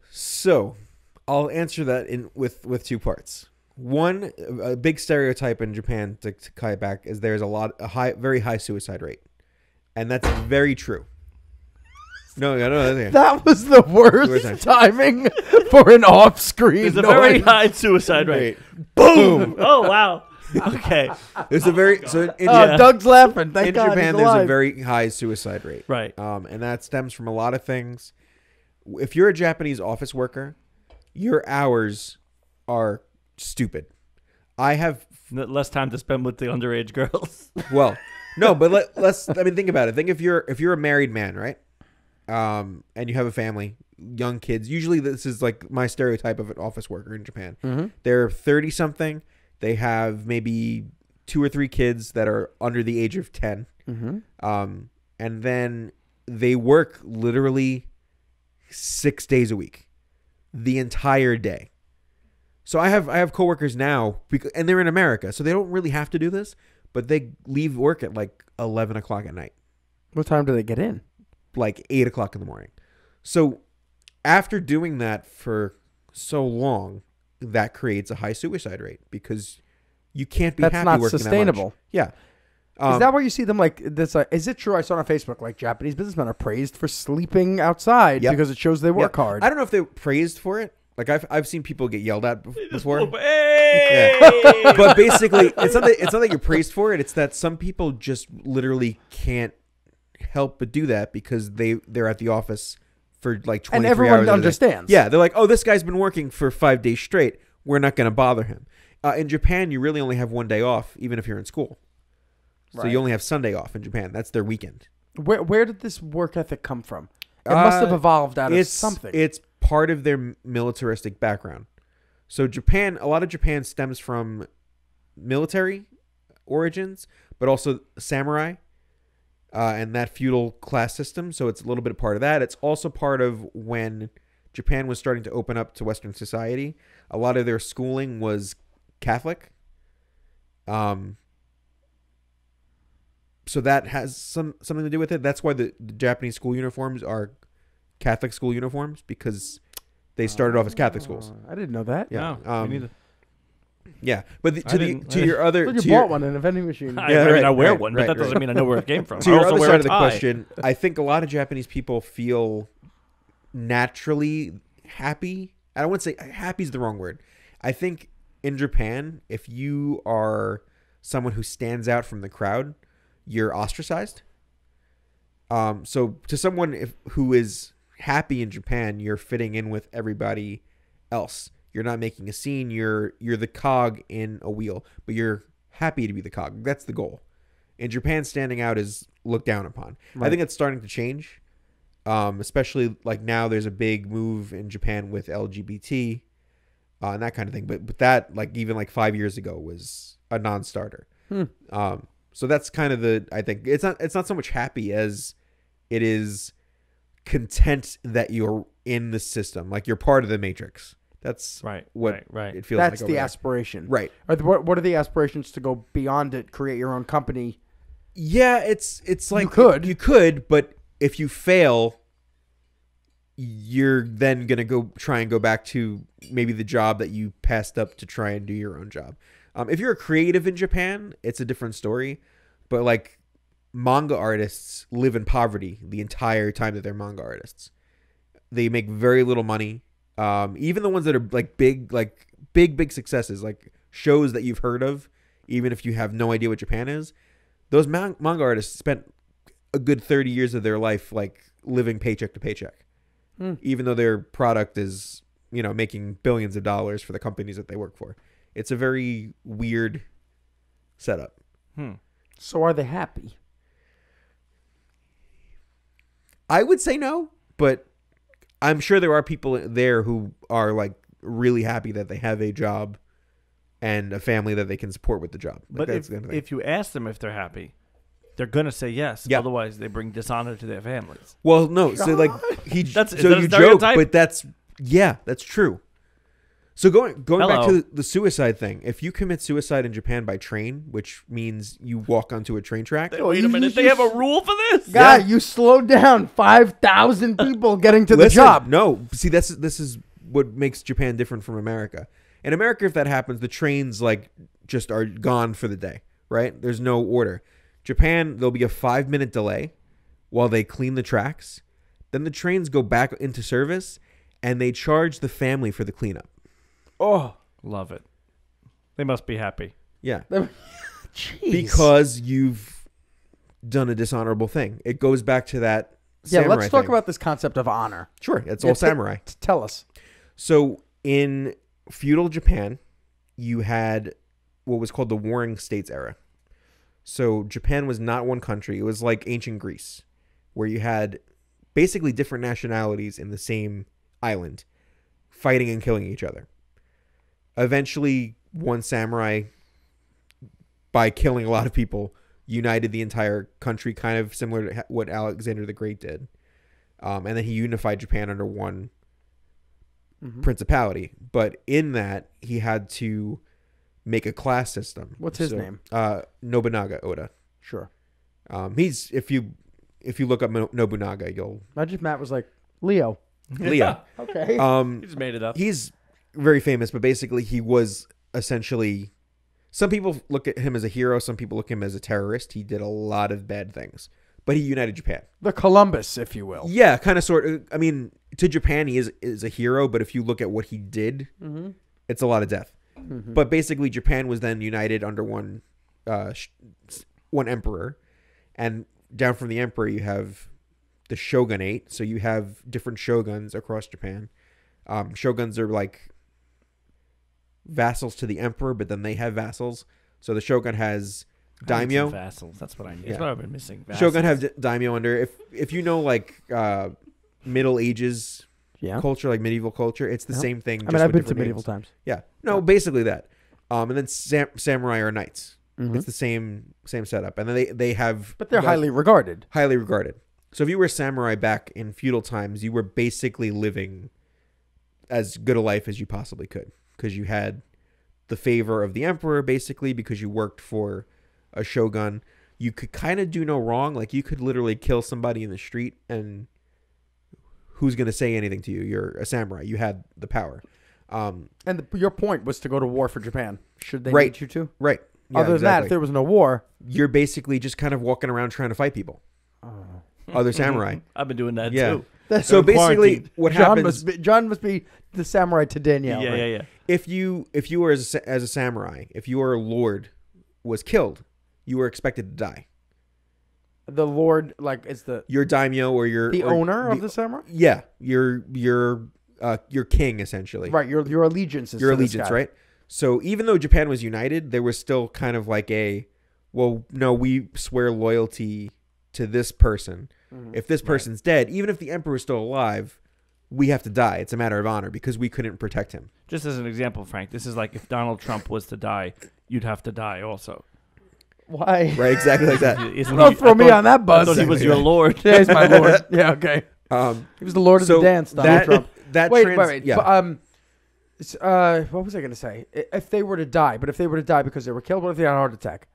So, I'll answer that with two parts. One, a big stereotype in Japan to tie it back is there's very high suicide rate, and that's very true. No. That was the worst timing for an off-screen There's a noise. very high suicide rate. Boom. Oh, wow. Okay. There's a very so in, Doug's laughing. Thank in God Japan he's there's a alive. very high suicide rate. Right. And that stems from a lot of things. If you're a Japanese office worker, your hours are stupid. I have Less time to spend with the underage girls. well, no, but let's think about it. Think if you're a married man, right? And you have a family, young kids. Usually this is like my stereotype of an office worker in Japan. Mm-hmm. They're 30 something. They have maybe 2 or 3 kids that are under the age of 10. Mm-hmm. And then they work literally 6 days a week, the entire day. So I have coworkers now, and they're in America, so they don't really have to do this, but they leave work at like 11 o'clock at night. What time do they get in? Like 8 o'clock in the morning. So after doing that for so long, that creates a high suicide rate because you can't be That's happy not working sustainable. that much. Yeah. Is that where you see them like this? Is it true? I saw it on Facebook like Japanese businessmen are praised for sleeping outside Yep. because it shows they work Yeah. hard. I don't know if they're praised for it. Like I've seen people get yelled at before. Hey! Yeah. But basically, it's not that you're praised for it. It's that some people just literally can't help but do that because they're at the office for like 23 and hours. everyone understands. Yeah, they're like, oh, this guy's been working for 5 days straight. We're not going to bother him. In Japan, you really only have 1 day off, even if you're in school. So you only have Sunday off in Japan. That's their weekend. Where did this work ethic come from? It must have evolved out of something. It's part of their militaristic background. So a lot of Japan stems from military origins, but also samurai and that feudal class system. So it's a little bit part of that. It's also part of when Japan was starting to open up to Western society. A lot of their schooling was Catholic. So that has something to do with it. That's why the Japanese school uniforms are Catholic school uniforms, because they started off as Catholic schools. I didn't know that. Yeah. No, me neither. Yeah, but to your other, Well, you bought one in a vending machine. I wear one, but that doesn't mean I know where it came from. To I your also other wear side a of the tie. question, I think a lot of Japanese people feel naturally happy. I don't want to say happy is the wrong word. I think in Japan, if you are someone who stands out from the crowd, you're ostracized. So to someone who is happy in Japan, you're fitting in with everybody else. You're not making a scene. You're the cog in a wheel, but you're happy to be the cog. That's the goal. In Japan, standing out is looked down upon. Right. I think it's starting to change, especially like now. There's a big move in Japan with LGBT and that kind of thing. But that, like, even like 5 years ago, was a non-starter. So that's kind of I think it's not so much happy as it is content that you're in the system, like you're part of the matrix. That's right. It feels That's like the there. aspiration. Right. What are the aspirations to go beyond it, create your own company? Yeah, it's like you could, but if you fail, you're then going to try and go back to maybe the job that you passed up to try and do your own job. If you're a creative in Japan, it's a different story. But like manga artists live in poverty the entire time that they're manga artists. They make very little money. Even the ones that are like big successes, like shows that you've heard of, even if you have no idea what Japan is, those manga artists spent a good 30 years of their life like living paycheck to paycheck. Even though their product is, making billions of dollars for the companies that they work for. It's a very weird setup. So are they happy? I would say no, but I'm sure there are people there who are like really happy that they have a job and a family that they can support with the job. Like, but if you ask them if they're happy, they're gonna say yes. Yeah. Otherwise, they bring dishonor to their families. Well, no. So like you joke, stereotype? but that's true. So going back to the suicide thing, if you commit suicide in Japan by train, which means you walk onto a train track. Wait a minute, they have a rule for this? Guy, you slowed down 5,000 people getting to the job. No, see, this is what makes Japan different from America. In America, if that happens, the trains like just are gone for the day, right? There's no order. Japan, there'll be a 5-minute delay while they clean the tracks. Then the trains go back into service, and they charge the family for the cleanup. Oh, love it. They must be happy. Yeah. Jeez. Because you've done a dishonorable thing. It goes back to that samurai let's talk thing. about this concept of honor. Sure, it's all samurai. Tell us. So in feudal Japan, you had what was called the Warring States era. So Japan was not one country. It was like ancient Greece, where you had basically different nationalities in the same island fighting and killing each other. Eventually, one samurai, by killing a lot of people, united the entire country, kind of similar to what Alexander the Great did. And then he unified Japan under one principality. But in that, he had to make a class system. What's his name? Nobunaga Oda. Sure. He's if you look up Nobunaga, you'll imagine Matt was like Leo. Leo. Okay. He just made it up. He's very famous, but basically he was essentially, some people look at him as a hero, some people look at him as a terrorist. He did a lot of bad things, but he united Japan. The Columbus, if you will. Yeah, kind of sort of. I mean, to Japan, he is a hero, but if you look at what he did, it's a lot of death. But basically, Japan was then united under one emperor, and down from the emperor, you have the shogunate. So you have different shoguns across Japan. Shoguns are like vassals to the emperor, but then they have vassals. So the shogun has daimyo. Vassals. That's what I need. Yeah. That's what I've been missing. Vassals. Shogun have daimyo under. If you know like Middle Ages culture, like medieval culture, it's the same thing. I mean, I've been to medieval times. Yeah. No, basically that. And then samurai are knights. It's the same setup, and then they have. But they're highly regarded. Highly regarded. So if you were a samurai back in feudal times, you were basically living as good a life as you possibly could, because you had the favor of the emperor, basically, because you worked for a shogun. You could kind of do no wrong. Like, you could literally kill somebody in the street, and who's going to say anything to you? You're a samurai. You had the power. And your point was to go to war for Japan. Should they Right. need you to? Right. Yeah, Other than that, if there was no war, you're basically just kind of walking around trying to fight people. Other samurai. I've been doing that Yeah. too. So basically, what happens? John must be the samurai to Danielle. Yeah, right? yeah. If you were as a samurai, if your lord was killed, you were expected to die. The lord, like, is your daimyo or the owner of the samurai? Yeah, your king, essentially. Right, your allegiance is your to this allegiance, guy. right? So even though Japan was united, there was still kind of like well, no, we swear loyalty to this person. If this person's dead, even if the emperor is still alive, we have to die. It's a matter of honor because we couldn't protect him. Just as an example, Frank, this is like if Donald Trump was to die, you'd have to die also. Why? Right, exactly like that. Don't throw me on that bus. I thought he was your lord. Yeah, he's my lord. Yeah, okay. He was the lord of the dance, Donald Trump. Wait. Yeah. What was I going to say? If they were to die, but if they were to die because they were killed, what if they had a heart attack?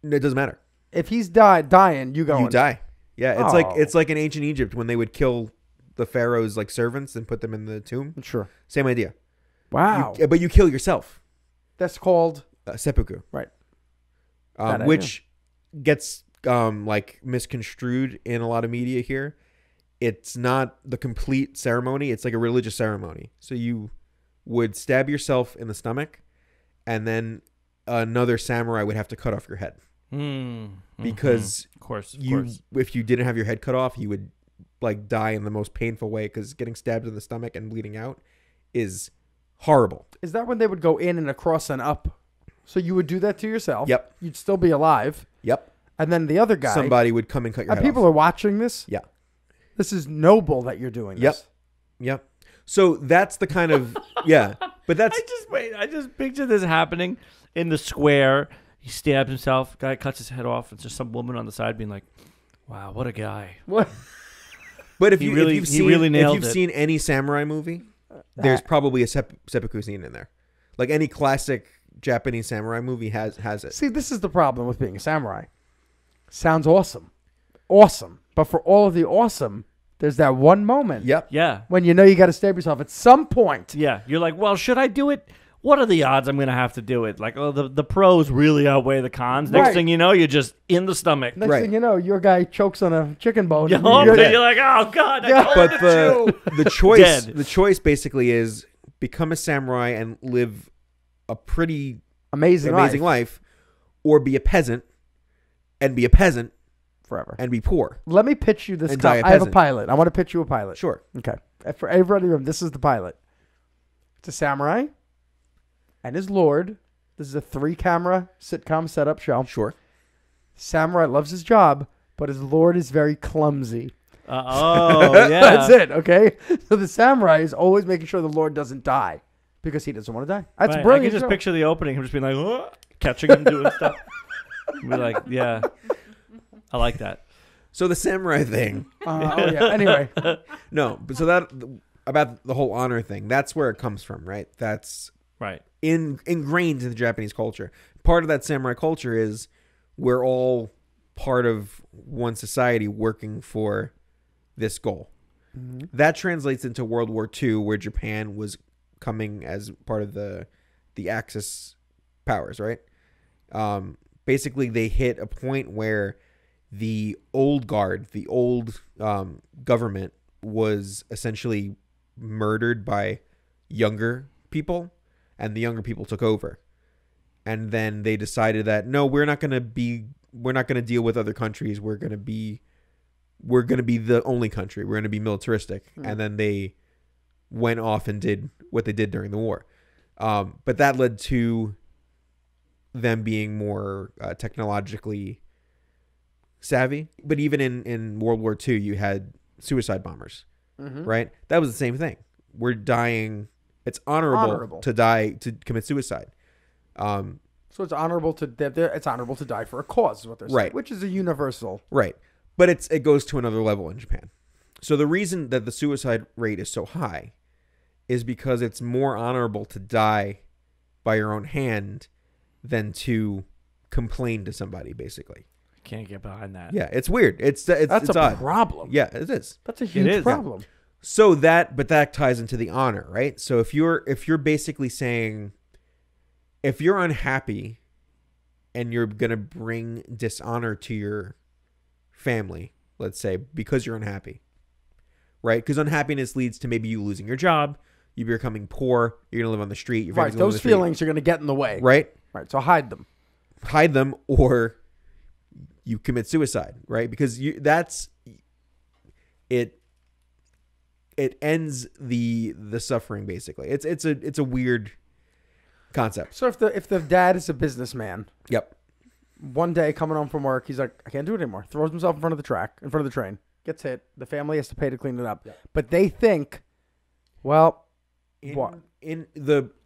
It doesn't matter. If he's dying, you die. Yeah, it's like in ancient Egypt when they would kill the pharaoh's like servants and put them in the tomb. Sure. Same idea. Wow. But you kill yourself. That's called seppuku. Right. Which gets like misconstrued in a lot of media here. It's not the complete ceremony. It's like a religious ceremony. So you would stab yourself in the stomach, and then another samurai would have to cut off your head. Because of course. If you didn't have your head cut off, you would like die in the most painful way, because getting stabbed in the stomach and bleeding out is horrible. Is that when they would go in and across and up? So you would do that to yourself. Yep. You'd still be alive. Yep. And then the other guy. Somebody would come and cut your head people off. are watching this. Yeah. This is noble that you're doing this. Yep. So that's the kind of but that's I just picture this happening in the square. He stabs himself. Guy cuts his head off. It's just some woman on the side being like, "Wow, what a guy!" What? But if He you've nailed it. seen any samurai movie, there's probably a seppuku scene in there. Like any classic Japanese samurai movie has it. See, this is the problem with being a samurai. Sounds awesome, but for all of the awesome, there's that one moment. Yep. Yeah. When you know you got to stab yourself at some point. Yeah. You're like, well, should I do it? What are the odds I'm going to have to do it? Like, oh, the pros really outweigh the cons. Next thing you know, you're just in the stomach. Next thing you know, your guy chokes on a chicken bone. You're like, oh God, but the choice basically is become a samurai and live a pretty amazing life, or be a peasant and be a peasant forever and be poor. Let me pitch you this. I have a pilot. I want to pitch you a pilot. Sure. Okay. For everybody in the room, this is the pilot. It's a samurai and his lord. This is a 3-camera sitcom setup show. Sure. Samurai loves his job, but his lord is very clumsy. Yeah. That's it, okay? So the samurai is always making sure the lord doesn't die because he doesn't want to die. That's brilliant. I can just picture the opening, him just being like, oh, catching him doing stuff. Be like, yeah, I like that. So the samurai thing. Anyway. No, but so that about the whole honor thing, that's where it comes from, right? That's right. Ingrained in the Japanese culture. Part of that samurai culture is we're all part of one society working for this goal. Mm-hmm. That translates into World War II, where Japan was coming as part of the Axis powers, right? Basically, they hit a point where the old guard, the old government, was essentially murdered by younger people, and the younger people took over. And then they decided that no, we're not going to deal with other countries. We're going to be the only country. We're going to be militaristic. Mm. And then they went off and did what they did during the war. But that led to them being more technologically savvy. But even in World War II, you had suicide bombers, right? That was the same thing. We're dying. It's honorable to die, to commit suicide. So it's honorable to die for a cause, is what they're saying, Right. which is a universal. Right. But it goes to another level in Japan. So the reason that the suicide rate is so high is because it's more honorable to die by your own hand than to complain to somebody, basically. Can't get behind that. Yeah, it's weird. That's a odd. problem. Yeah, it is. That's a huge problem. So that ties into the honor, right? So if you're basically saying, if you're unhappy and you're going to bring dishonor to your family, let's say, because you're unhappy, right? Because unhappiness leads to maybe you losing your job, you becoming poor, you're going to live on the street. Your Right, those feelings are going to get in the way. Right? Right, so hide them. Hide them, or you commit suicide, right? Because it ends the suffering, basically. It's a weird concept. So if the dad is a businessman, Yep. one day coming home from work, he's like, I can't do it anymore. Throws himself in front of the train, gets hit. The family has to pay to clean it up. Yeah. But they think, well,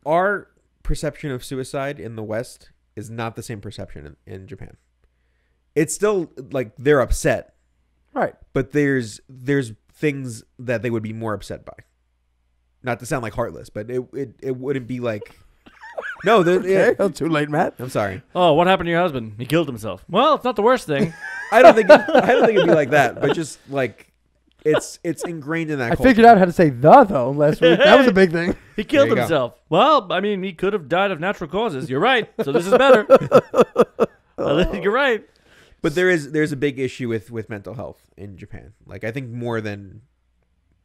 our perception of suicide in the West is not the same perception in Japan. It's still like they're upset, right. but there's things that they would be more upset by. Not to sound like heartless, but it wouldn't be like no. Okay, too late, Matt. I'm sorry. Oh, what happened to your husband? He killed himself. Well, it's not the worst thing. I don't think it'd be like that, but just like it's ingrained in that. I culture. figured out how to say though last week. That was a big thing. He killed There you go. himself. Well, I mean, he could have died of natural causes. You're right. So this is better. You're right. But there's a big issue with mental health in Japan. Like, I think more than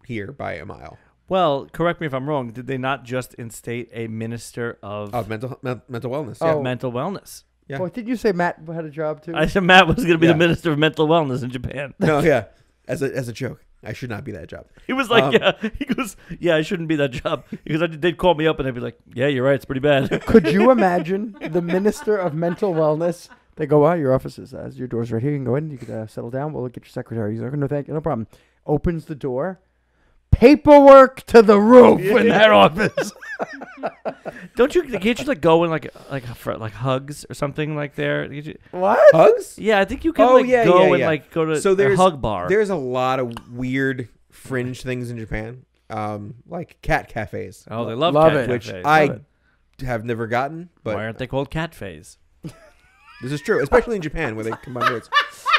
here by a mile. Well, correct me if I'm wrong. Did they not just instate a minister of Mental wellness. Oh. Yeah. mental wellness? Yeah. Boy, didn't you say Matt had a job too? I said Matt was going to be Yeah. the minister of mental wellness in Japan. No, yeah. As a joke. I should not be that job. He was like, He goes, yeah, I shouldn't be that job. Because they'd call me up and they'd be like, yeah, you're right. It's pretty bad. Could you imagine the minister of mental wellness? They go, well, your office is your door's right here. You can go in. You can settle down. We'll get your secretary. He's like, no, thank you. No problem. Opens the door. Paperwork to the roof in that office. Can't you like go in like hugs or something like there? What? Hugs? Yeah, I think you can Oh, yeah, go yeah, and yeah. like go to So a hug bar. There's a lot of weird fringe things in Japan. Like cat cafes. Oh, they love Love cat it. Which cafes. I have never gotten, but Why aren't they called cat phase? this is true, especially in Japan where they combine words.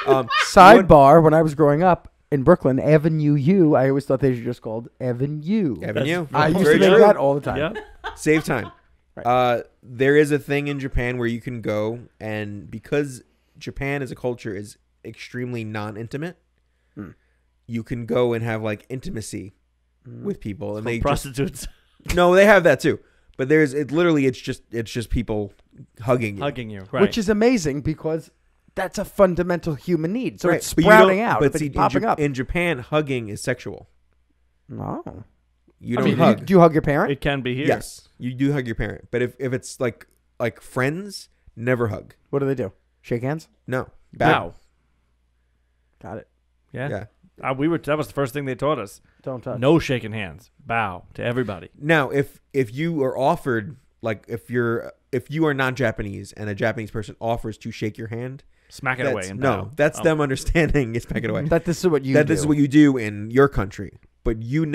Sidebar, when I was growing up in Brooklyn, Avenue U, I always thought they should just called Avenue. Avenue. I used Very to make true. that all the time. Yeah. Save time. Right. There is a thing in Japan where you can go, and because Japan as a culture is extremely non-intimate, you can go and have like intimacy with people, and they Prostitutes no, they have that too. But it's just people hugging you. hugging you, right? Which is amazing because that's a fundamental human need. So Right. it's But you don't- sprouting out. But It's see, popping up. in Japan, hugging is sexual. No. You I don't mean, hug. do you hug your parent? it can be here. Yes, you do hug your parent. But if it's like friends, never hug. What do? Shake hands? No. Bow. Bow. Got it. Yeah. Yeah. That was the first thing they taught us. Don't touch. No shaking hands. Bow to everybody. Now, if you are offered, like if you are not Japanese and a Japanese person offers to shake your hand, Smack it away that's, and no, bow. that's Oh. them understanding. It's back it away. That this is what you That do. this is what you do in your country, but you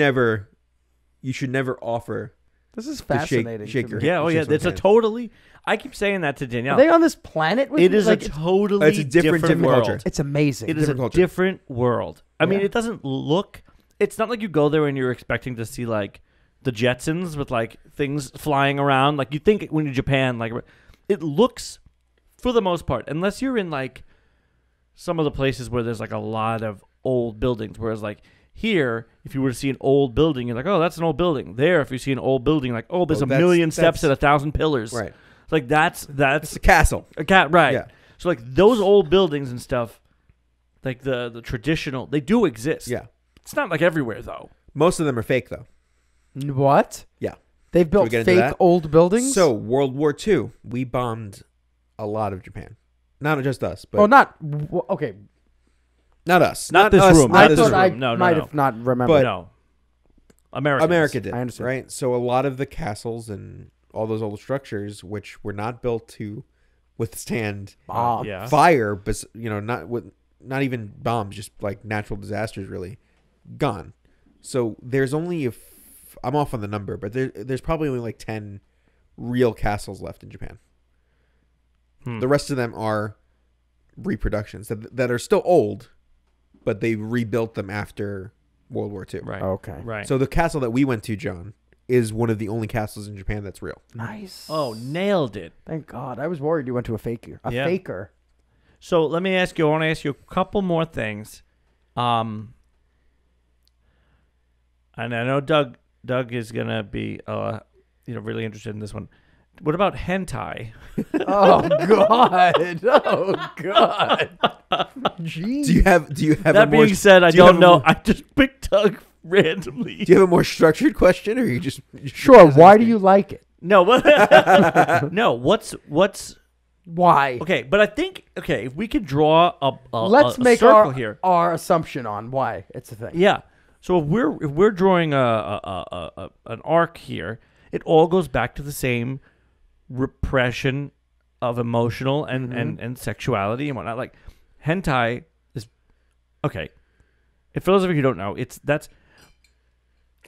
should never offer. This is shake- fascinating. shake to your me. Yeah, oh yeah. Shake someone's It's a hand. totally. I keep saying that to Danielle. Are they on this planet with It you? is Like, a totally it's a different world. culture. it's amazing. It is a different culture. different world. I mean, Yeah. it doesn't look. It's not like you go there and you're expecting to see like the Jetsons with like things flying around. Like you think when you're in Japan, like it looks for the most part, unless you're in like some of the places where there's like a lot of old buildings. Whereas like here, if you were to see an old building, you're like, oh, that's an old building. There, if you see an old building, like, oh, there's Oh, a million steps that's- and 1,000 pillars. Right. It's like that's It's a castle. a cat, right? Yeah. So like those old buildings and stuff, like the traditional, they do exist. Yeah. It's not like everywhere though. Most of them are fake though. What? Yeah. They've we built get into fake that? old buildings? So World War II, we bombed a lot of Japan. Not just us, but okay. not us. Not this us, room. Not I this thought room. I No, might no. have not remembered. But- no. America did. I understand. Right? So a lot of the castles and all those old structures, which were not built to withstand Yeah. fire, but not even bombs, just like natural disasters, really gone. So there's only I'm off on the number, but there's probably only like 10 real castles left in Japan. The rest of them are reproductions that are still old, but they rebuilt them after World War II. Right. Okay. Right. So the castle that we went to, John, is one of the only castles in Japan that's real. Nice. Oh, nailed it. Thank God. I was worried you went to a faker. Yeah. Faker. So let me ask you. I want to ask you a couple more things. And I know Doug is gonna be really interested in this one. What about hentai? Oh God. Oh God. Jeez. Do you have That being said, I don't know. I just picked Doug randomly. Do you have a more structured question, or you just Sure. Why do you like it? No, what? No. What's Why? okay? But I think if we could draw Let's a make circle here. our assumption on why it's a thing. Yeah. So if we're drawing an arc here, it all goes back to the same repression of emotional and sexuality and whatnot. Like hentai is okay. And for those of you who don't know, that's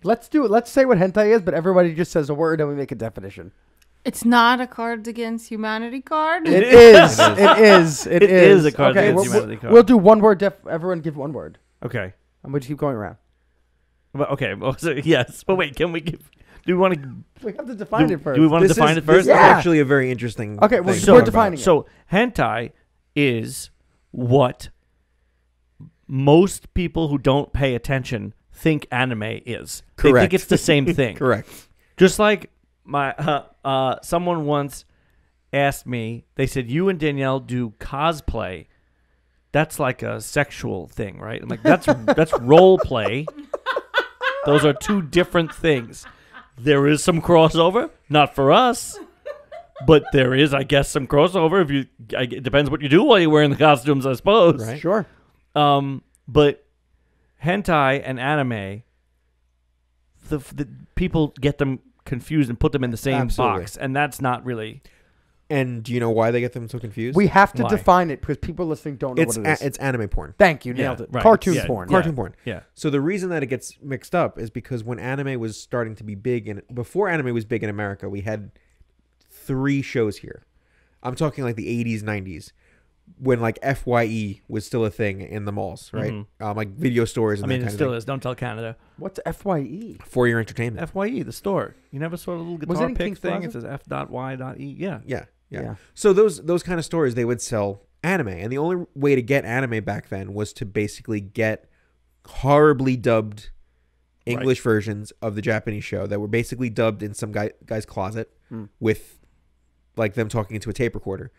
Let's do it. Let's say what hentai is, but everybody just says a word and we make a definition. It's not a Cards Against Humanity card. It is. It is. It is is. a Cards Against we'll- Humanity card. We'll do one word. Everyone give one word, okay. and we'll just keep going around. But okay. Well, so, yes. But wait, can we give? Do we want to? We have to define it first. Do we want to This define is- it first? This is Yeah. actually a very interesting. Okay, well, thing so to we're talk about. defining it. So hentai is what most people who don't pay attention think anime is. They Correct. think it's the same thing. Correct. Just like someone once asked me, they said, "You and Danielle do cosplay. That's like a sexual thing, right?" I'm like, that's role play. Those are two different things. There is some crossover, not for us, but there is, I guess, some crossover. It depends what you do while you're wearing the costumes, I suppose. Right. Sure. But hentai and anime, the people get them confused and put them in the same Absolutely. box, and that's not really. And do you know why they get them so confused? We have to Why? define it because people listening don't know it's what it is. it's anime porn. Thank you. Yeah, Nailed it. right. Cartoon Yeah. porn. Cartoon porn. Yeah. So the reason that it gets mixed up is because when anime was starting to be big, and before anime was big in America, we had 3 shows here. I'm talking like the 80s, 90s, when like FYE was still a thing in the malls, right? Like video stores. And I mean, that it kind still of thing. is. Don't tell Canada. What's FYE? For your entertainment. FYE, the store. You never saw the little Was it guitar in pick Kings thing? Plaza? It says F.Y.E. Yeah. Yeah. Yeah. So those kind of stores, they would sell anime, and the only way to get anime back then was to basically get horribly dubbed English versions of the Japanese show that were basically dubbed in some guy's closet with like them talking into a tape recorder.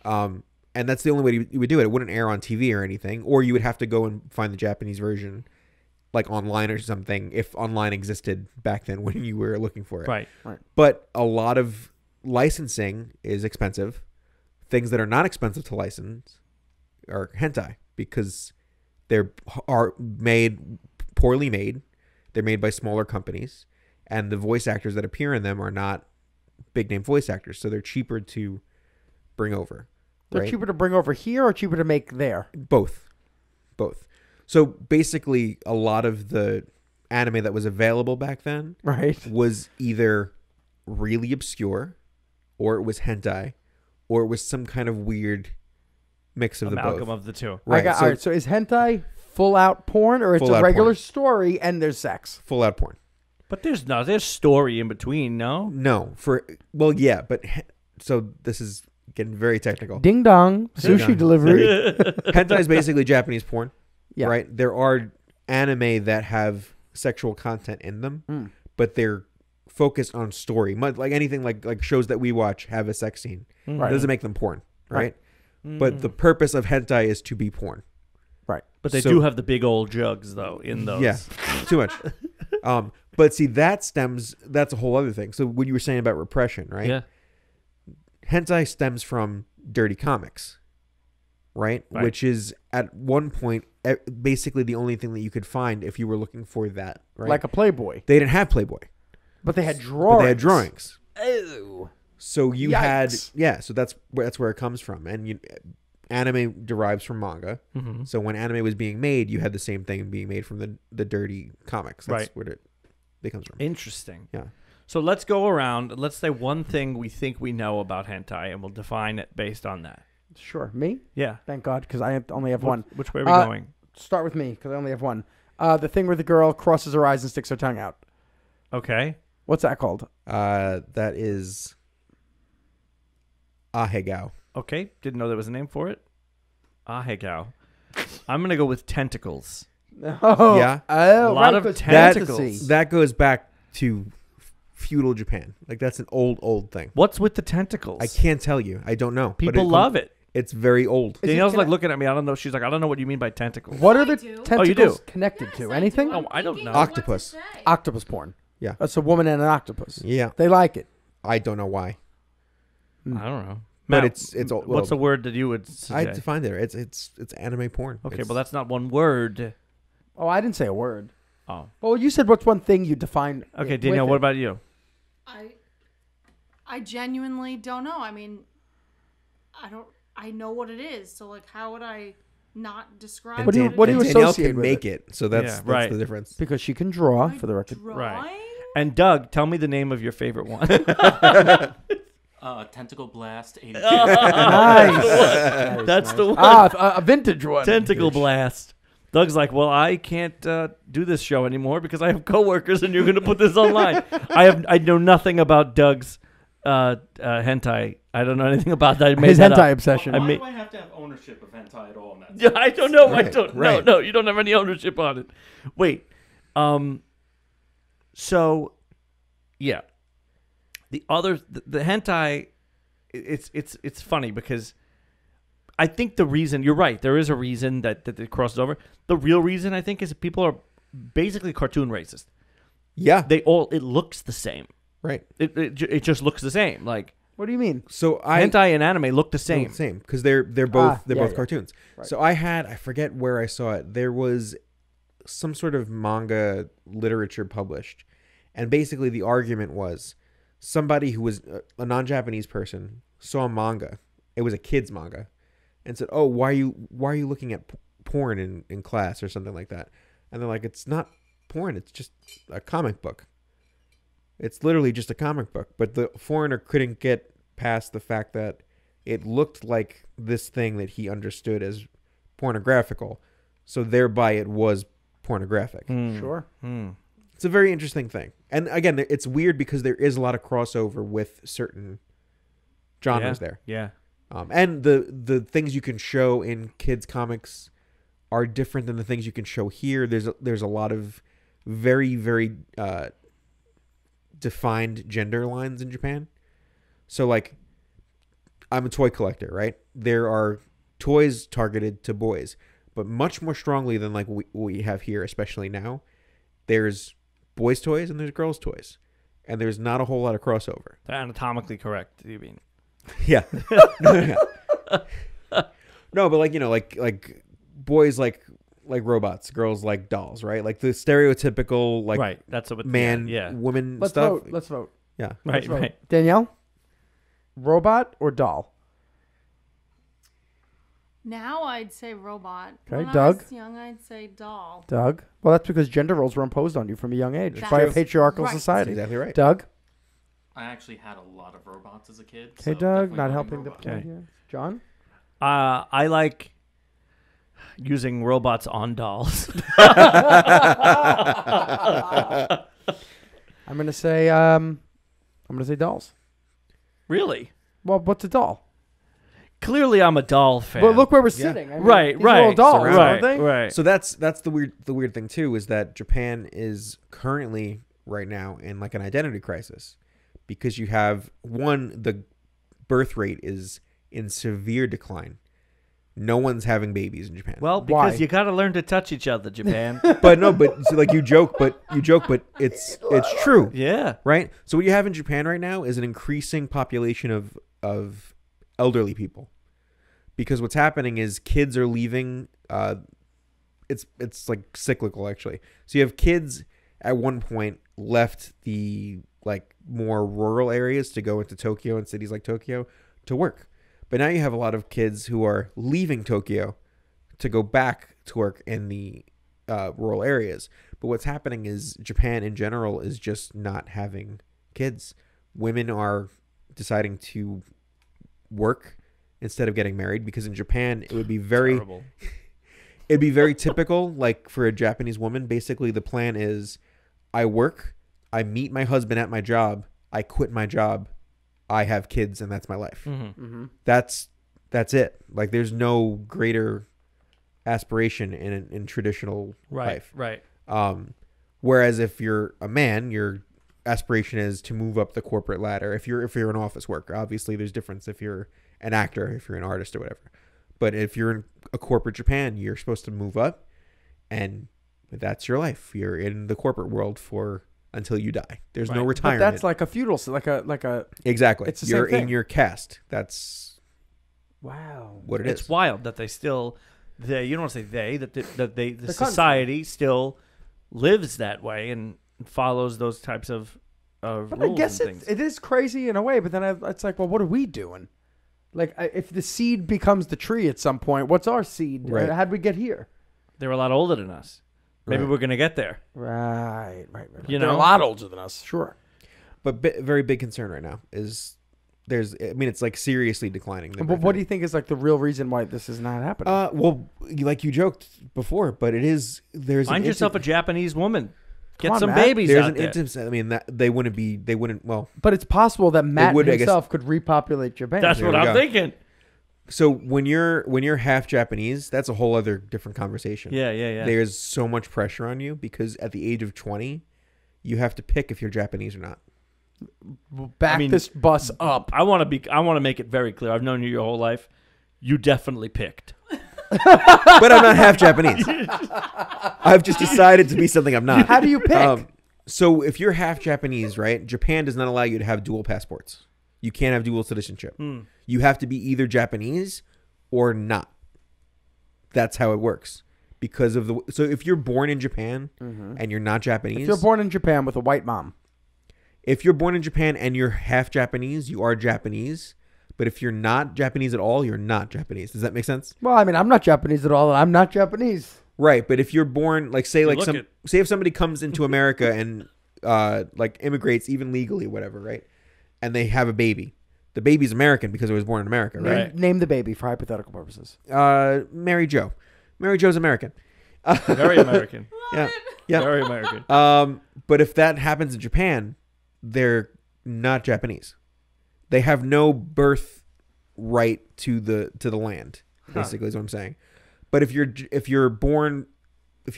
And that's the only way you would do it. It wouldn't air on TV or anything, or you would have to go and find the Japanese version like online or something if online existed back then when you were looking for it. Right. But a lot of licensing is expensive. Things that are not expensive to license are hentai because are made poorly made. They're made by smaller companies, and the voice actors that appear in them are not big name voice actors, so they're cheaper to bring over. They're right? cheaper to bring over here or cheaper to make there? Both. So basically, a lot of the anime that was available back then Right. was either really obscure, or it was hentai, or it was some kind of weird mix of Amalgam the both. of the two. Right. All right. So is hentai full out porn or it's Full a out regular porn. story and there's sex? Full out porn. But there's story in between, no? No, but so this is getting very technical. Ding dong. Ding Sushi dong. delivery. Hentai is basically Japanese porn. Yeah. Right? There are anime that have sexual content in them, but they're focused on story. Like anything like shows that we watch have a sex scene. Right. It doesn't make them porn, right? But the purpose of hentai is to be porn. Right. But they So- do have the big old jugs, though, in those. Yeah, too much. But see, that's a whole other thing. So what you were saying about repression, right? Yeah. hentai stems from dirty comics, right? Which is at one point basically the only thing that you could find if you were looking for that, right? Like a Playboy. They didn't have Playboy, But they had drawings. but they had drawings. Ew. So you Yikes. had so that's where it comes from, and anime derives from manga. Mm-hmm. So when anime was being made, you had the same thing being made from the dirty comics. That's where it comes from. Interesting. Yeah. So let's go around. Let's say one thing we think we know about hentai, and we'll define it based on that. Sure. Me? Yeah. Thank God, because I only have one. Which way are we going? Start with me, because I only have one. The thing where the girl crosses her eyes and sticks her tongue out. Okay. What's that called? That is ahegao. Okay. Didn't know there was a name for it. Ahegao. I'm going to go with tentacles. Oh, Yeah. Oh, A lot right, of 'cause tentacles. fantasy. That goes back to feudal Japan. Like that's an old thing. What's with the tentacles? I can't tell you. I don't know. But People love it. It's very old. Is it Danielle's like connect- looking at me. I don't know. She's like, I don't know what you mean by tentacles. What are I the do. tentacles Oh, you do? connected Yes, to? I Anything? do. I'm I don't thinking know. of what to Octopus. say. Octopus porn. Yeah. That's a woman and an octopus. Yeah. They like it. I don't know why. I don't know. But Matt, it's old. what's the word that you would I suggest? defined it. It's anime porn. Okay, It's- well, that's not one word. Oh, I didn't say a word. Oh. Well, you said what's one thing you defined. Okay, it Danielle, with what it. about you? I genuinely don't know. I mean, I know what it is. So like, how would I not describe And What do you- what what do it you is? Danielle associate can with make it. So that's right. the difference. Because she can draw, for the record. Right. And Doug, tell me the name of your favorite one. Tentacle Blast 82. Nice. That's the one. A vintage one. Tentacle Blast. Doug's like, well, I can't do this show anymore because I have coworkers, and you're going to put this online. I know nothing about Doug's hentai. I don't know anything about that. I made His that hentai up. obsession. I Why mean- do I have to have ownership of hentai at all? In that Yeah, I don't know. I Right, don't. right. No, you don't have any ownership on it. Wait. So, yeah. The hentai, it's funny because I think the reason, you're right, there is a reason that it crosses over. The real reason, I think, is that people are basically cartoon racist. Yeah. It looks the same. Right. It just looks the same. Like What do you mean? So hentai and anime look the same. Same because they're both yeah. cartoons. Right. So I forget where I saw it. There was some sort of manga literature published, and basically the argument was somebody who was a non-Japanese person saw a manga. It was a kids manga, and said, "Oh, why are you looking at porn in class or something like that?" And they're like, "It's not porn. It's just a comic book. It's literally just a comic book." But the foreigner couldn't get past the fact that it looked like this thing that he understood as pornographical, so thereby it was pornographic. Sure. It's a very interesting thing. And again, it's weird because there is a lot of crossover with certain genres there. Yeah. And the things you can show in kids comics are different than the things you can show here. There's a lot of very, very defined gender lines in Japan. So like, I'm a toy collector, right? There are toys targeted to boys, but much more strongly than like we have here, especially now. There's boys' toys and there's girls' toys, and there's not a whole lot of crossover. They're anatomically correct, you mean? Yeah. No, but like, like boys like robots, girls like dolls, right? Like the stereotypical like right. That's what man, yeah. woman Let's stuff. vote. Let's vote. Yeah. Right, Let's vote. right. Danielle? Robot or doll? Now I'd say robot. Okay, When Doug? I was young, I'd say doll. Doug? Well, that's because gender roles were imposed on you from a young age That's by a true. patriarchal Right. That's society. exactly right. Doug? I actually had a lot of robots as a kid. Okay, so Doug. definitely Not voting helping the robot. point Okay. here. John? I like using robots on dolls. I'm gonna say dolls. Really? Well, what's a doll? Clearly, I'm a doll fan. Well, look where we're Yeah. sitting. I mean, Right, these are all right. dolls, Surround- aren't they? Right. So that's the weird thing too, is that Japan is currently right now in like an identity crisis, because you have the birth rate is in severe decline. No one's having babies in Japan. Well, because Why? you got to learn to touch each other, Japan. but so like you joke, but it's true, Yeah. right? So what you have in Japan right now is an increasing population of of elderly people, because what's happening is kids are leaving. It's like cyclical, actually. So you have kids at one point left the like more rural areas to go into Tokyo and cities like Tokyo to work. But now you have a lot of kids who are leaving Tokyo to go back to work in the rural areas. But what's happening is Japan in general is just not having kids. Women are deciding to work instead of getting married, because in Japan it would be very Terrible. it'd be very typical. Like for a Japanese woman, basically the plan is I work, I meet my husband at my job, I quit my job, I have kids, and that's my life. That's it. Like there's no greater aspiration in traditional life. Right. Whereas if you're a man, your aspiration is to move up the corporate ladder. If you're an office worker, obviously there's difference if you're an actor, if you're an artist or whatever. But if you're in a corporate Japan, you're supposed to move up, and that's your life. You're in the corporate world until you die. There's no retirement. But that's like a feudal, like a exactly. It's the you're same thing. in your caste. That's wow. what it is. It's wild that they still, you don't want to say the country. society still lives that way and follows those types of But rules I guess and things. it is crazy in a way. But then it's like, well, what are we doing? Like, if the seed becomes the tree at some point, what's our seed? Right. How'd we get here? They're a lot older than us. Maybe Right. we're going to get there. Right. You They're know? a lot older than us, sure. But very big concern right now is it's like seriously declining. But what do you think is like the real reason why this is not happening? Well, like you joked before, but it is. There's Find yourself a Japanese woman. Get on, some Matt. babies There's out an there. intimacy. I mean, that they wouldn't. Well, But it's possible that Matt would, I guess. himself could repopulate Japan. That's There what we I'm go. thinking. so when you're half Japanese, that's a whole other different conversation. Yeah. There's so much pressure on you because at the age of 20, you have to pick if you're Japanese or not. Back I mean, this bus up. I want to make it very clear. I've known you your whole life. You definitely picked. But I'm not half Japanese. I've just decided to be something I'm not. How do you pick? So if you're half Japanese, right? Japan does not allow you to have dual passports. You can't have dual citizenship. You have to be either Japanese or not. That's how it works. Because of so if you're born in Japan and you're not Japanese, If you're born in Japan with a white mom. if you're born in Japan and you're half Japanese, you are Japanese. But if you're not Japanese at all, you're not Japanese. Does that make sense? Well, I mean, I'm not Japanese at all, and I'm not Japanese. Right, but if you're born, like say look say if somebody comes into America and like immigrates even legally, whatever, right? And they have a baby. The baby's American because it was born in America, right? Right. Name the baby for hypothetical purposes. Mary Jo. Mary Jo's American. Very American. Yeah. Yeah. Very American. But if that happens in Japan, they're not Japanese. They have no birth right to the land. Basically, is what I'm saying. But if you're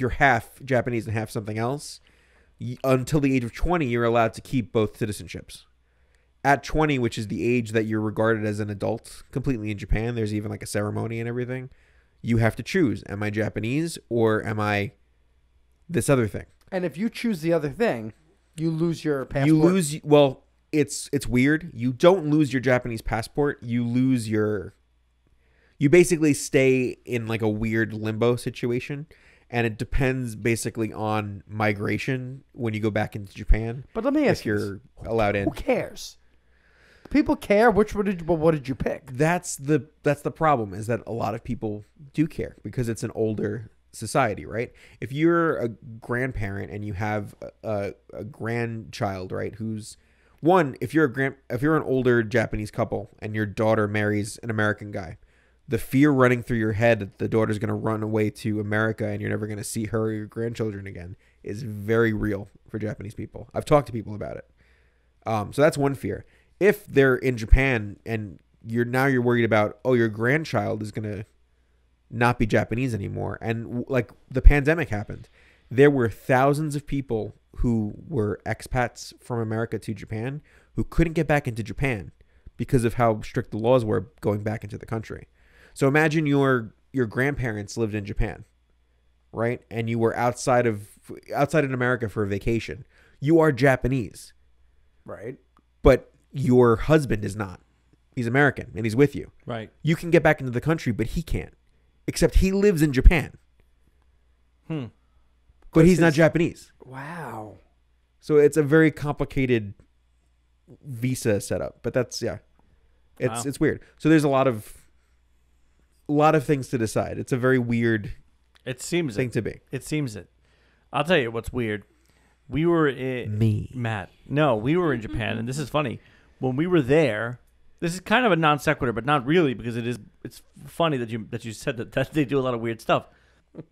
half Japanese and half something else, until the age of 20, you're allowed to keep both citizenships. At 20, which is the age that you're regarded as an adult completely in Japan, there's even like a ceremony and everything. You have to choose: am I Japanese or am I this other thing? And if you choose the other thing, you lose your passport. You lose. Well, it's weird. You don't lose your Japanese passport. You lose your. You basically stay in like a weird limbo situation, and it depends basically on migration when you go back into Japan. But let me ask if you you're allowed in. Who cares? People care. What did you pick? That's the problem, is that a lot of people do care because it's an older society, right? If you're a grandparent and you have a grandchild, right, who's one, if you're an older Japanese couple and your daughter marries an American guy, the fear running through your head that the daughter's going to run away to America and you're never going to see her or your grandchildren again is very real for Japanese people. I've talked to people about it. So that's one fear. If they're in Japan and you're worried about, oh, your grandchild is going to not be Japanese anymore. And like the pandemic happened, there were thousands of people who were expats from America to Japan who couldn't get back into Japan because of how strict the laws were going back into the country. So imagine your grandparents lived in Japan, right? And you were outside in America for a vacation. You are Japanese, Right. but your husband is not, He's American and he's with you. Right. You can get back into the country, but he can't. Except he lives in Japan. But he's not Japanese. Wow. So it's a very complicated visa setup. But that's it's weird. So there's a lot of things to decide. It's a very weird thing to be. It seems it. I'll tell you what's weird. We were in Matt. No, we were in Japan, and this is funny. When we were there, this is kind of a non sequitur, but not really, because it's funny that you said that they do a lot of weird stuff.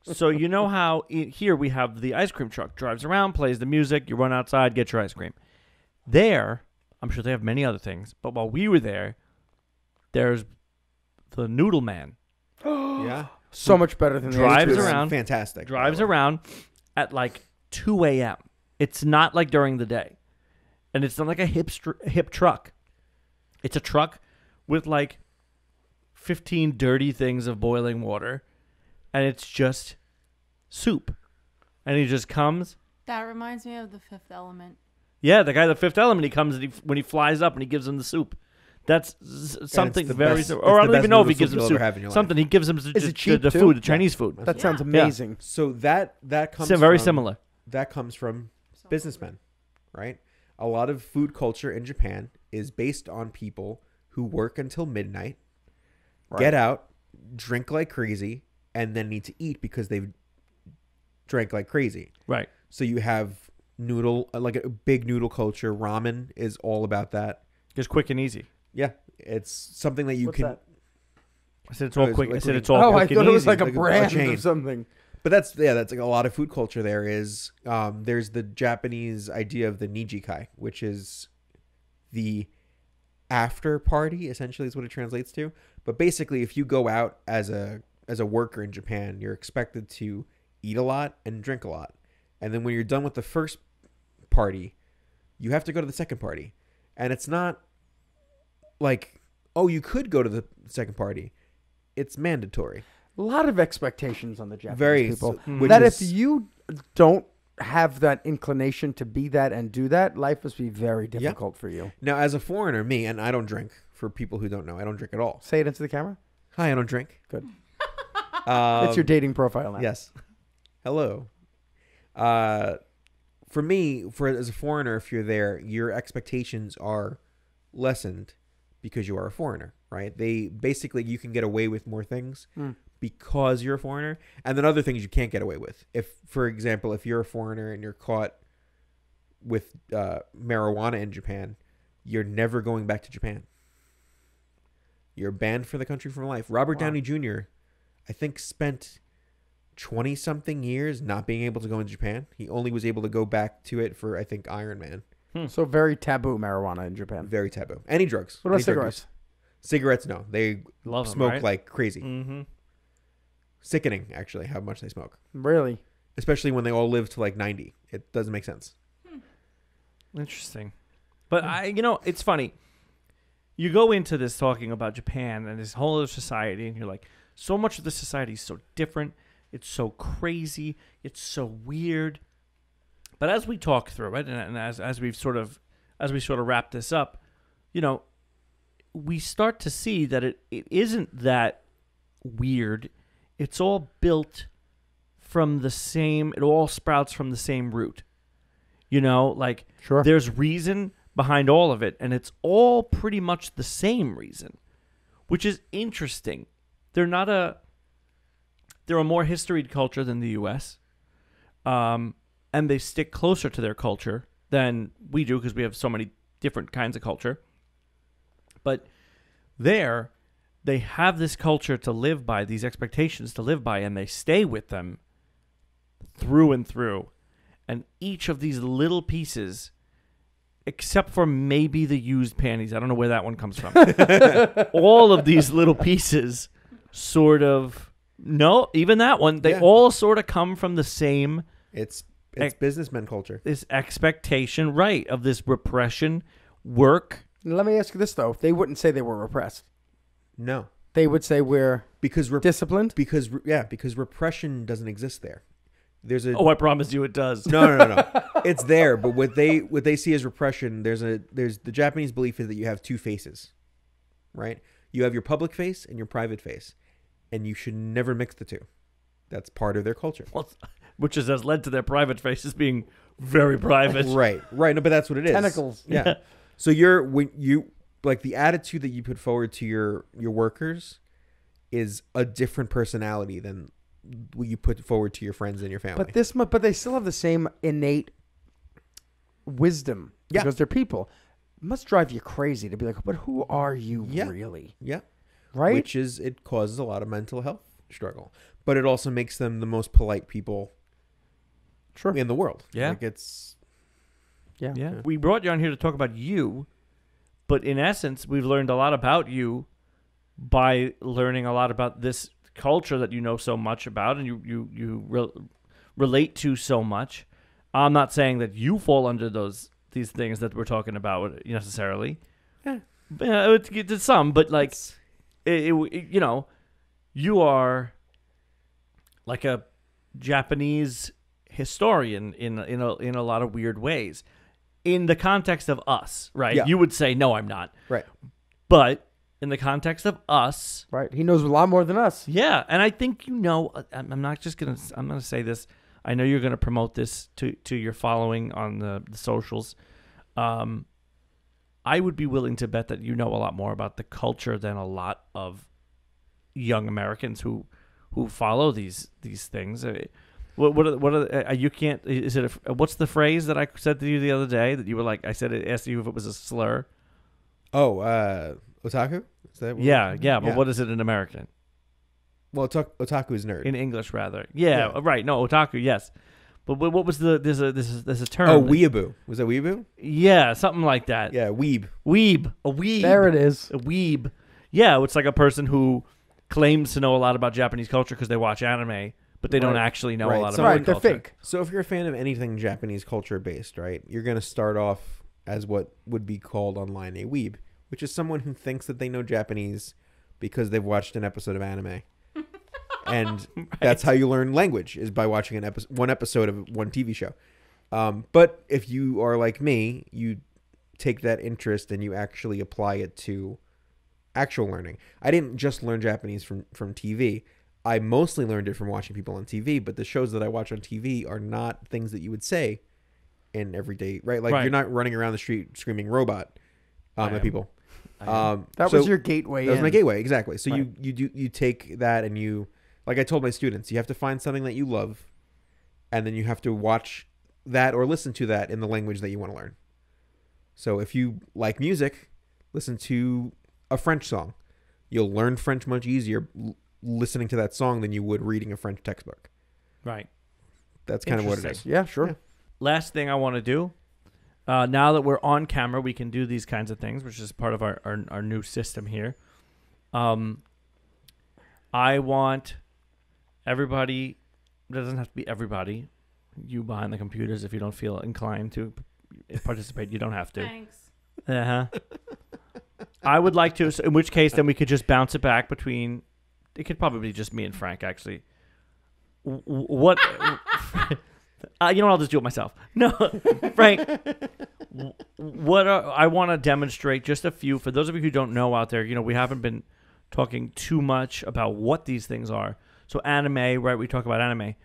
So you know how here we have the ice cream truck drives around, plays the music, you run outside, get your ice cream. There, I'm sure they have many other things, but while we were there, there's the noodle man. Yeah. So much better than drives the around. Fantastic. Drives around at like 2 a.m. It's not like during the day. And it's not like a hip truck. It's a truck with like 15 dirty things of boiling water. And it's just soup. And he just comes. That reminds me of The Fifth Element. Yeah, the guy, The Fifth Element, he comes and when he flies up and he gives him the soup. That's something very similar. Or I don't even know if he gives him soup. Something he gives him the food, the Chinese food. That sounds amazing. Yeah. So that comes very similar. That comes from businessmen, right? A lot of food culture in Japan is based on people who work until midnight, get out, drink like crazy, and then need to eat because they've drank like crazy. Right. So you have like a big noodle culture. Ramen is all about that. Just quick and easy. Yeah, it's something that you What's can. that? I said it's all quick. Like I said it's all quick and easy. I thought it was like a like brand chain. of something. But that's like a lot of food culture. There is there's the Japanese idea of the nijikai, which is the after party. Essentially, is what it translates to. But basically, if you go out as a worker in Japan, you're expected to eat a lot and drink a lot, and then when you're done with the first party, you have to go to the second party, and it's not like, oh, you could go to the second party. It's mandatory. A lot of expectations on the Japanese people. Which That is- if you don't have that inclination to be that and do that, life must be very difficult for you. Now, as a foreigner, and I don't drink. For people who don't know, I don't drink at all. Say it into the camera. Hi, I don't drink. Good. It's your dating profile now. Yes. Hello. For me, as a foreigner, if you're there, your expectations are lessened because you are a foreigner, right? You can get away with more things because you're a foreigner, and then other things you can't get away with. For example, if you're a foreigner and you're caught with marijuana in Japan, you're never going back to Japan. You're banned from the country for life. Robert Downey Jr., I think, spent 20-something years not being able to go into Japan. He only was able to go back to it for, I think, Iron Man. So very taboo marijuana in Japan. Very taboo. Any drugs. What about Any drug cigarettes? use. Cigarettes, no. They Love 'em, smoke right? like crazy. Mm-hmm. Sickening, actually, how much they smoke. Really? Especially when they all live to like 90. It doesn't make sense. Interesting. But it's funny. You go into this talking about Japan and this whole other society, and you're like, so much of the society is so different. It's so crazy. It's so weird. But as we talk through it, and as we sort of wrap this up, we start to see that it isn't that weird. It's all built from the same. It all sprouts from the same root. Sure. There's reason behind all of it, and it's all pretty much the same reason, which is interesting. They're a more historied culture than the U.S., and they stick closer to their culture than we do because we have so many different kinds of culture. But they have this culture to live by, these expectations to live by, and they stay with them through and through. And each of these little pieces, except for maybe the used panties, I don't know where that one comes from. All of these little pieces sort of, no, even that one, they all sort of come from the same. It's businessman culture. This expectation, right, of this repression, work. Let me ask you this, though. They wouldn't say they were repressed. No. They would say we're disciplined? Because repression doesn't exist there. Oh, I promise you it does. No. It's there, but what they see as repression, there's the Japanese belief is that you have two faces. right? You have your public face and your private face, and you should never mix the two. That's part of their culture. Well, which has led to their private faces being very private. Right. No, but that's what it is. Tentacles. Yeah. So when you like the attitude that you put forward to your workers is a different personality than what you put forward to your friends and your family. But they still have the same innate wisdom because they're people. It must drive you crazy to be like, but who are you really? Yeah. Right? Which is, it causes a lot of mental health struggle. But it also makes them the most polite people in the world. Yeah. Like it's... Yeah. We brought you on here to talk about you, but in essence, we've learned a lot about you by learning a lot about this culture that you know so much about and you relate to so much. I'm not saying that you fall under these things that we're talking about necessarily. To some, but like, you know, you are like a Japanese historian in a lot of weird ways. In the context of us, right? Yeah. You would say, no, I'm not. Right. But in the context of us. Right. He knows a lot more than us. Yeah. And I think, you know, I'm going to say this. I know you're going to promote this to your following on the socials. I would be willing to bet that you know a lot more about the culture than a lot of young Americans who follow these things. What are you can't? Is it? What's the phrase that I said to you the other day that you were like? I asked you if it was a slur. Oh, otaku? Is that what Yeah. But what is it in American? Well, otaku is nerd. In English, rather. Yeah. Right. No, otaku. Yes. But what was there's a term. Oh, weeaboo. Was that weeaboo? Yeah, something like that. Yeah, weeb. A weeb. There it is. A weeb. Yeah, it's like a person who claims to know a lot about Japanese culture because they watch anime. But they don't actually know a lot about Right, culture. they're fake. So if you're a fan of anything Japanese culture based, right, you're going to start off as what would be called online a weeb, which is someone who thinks that they know Japanese because they've watched an episode of anime. And that's how you learn language, is by watching one episode of one TV show. But if you are like me, you take that interest and you actually apply it to actual learning. I didn't just learn Japanese from TV. I mostly learned it from watching people on TV, but the shows that I watch on TV are not things that you would say in everyday, right? Like you're not running around the street screaming robot at people. That was your gateway. That was my gateway, exactly. So you take that and you, like I told my students, you have to find something that you love, and then you have to watch that or listen to that in the language that you want to learn. So if you like music, listen to a French song. You'll learn French much easier listening to that song than you would reading a French textbook. Right. That's kind of what it is. Yeah, sure. Yeah. Last thing I want to do, now that we're on camera, we can do these kinds of things, which is part of our new system here. I want everybody, it doesn't have to be everybody, you behind the computers, if you don't feel inclined to participate, you don't have to. Thanks. Uh-huh. I would like to, in which case then we could just bounce it back between, it could probably be just me and Frank, actually. What? You know what? I'll just do it myself. No, Frank. I want to demonstrate just a few. For those of you who don't know out there, we haven't been talking too much about what these things are. So anime, right? We talk about anime.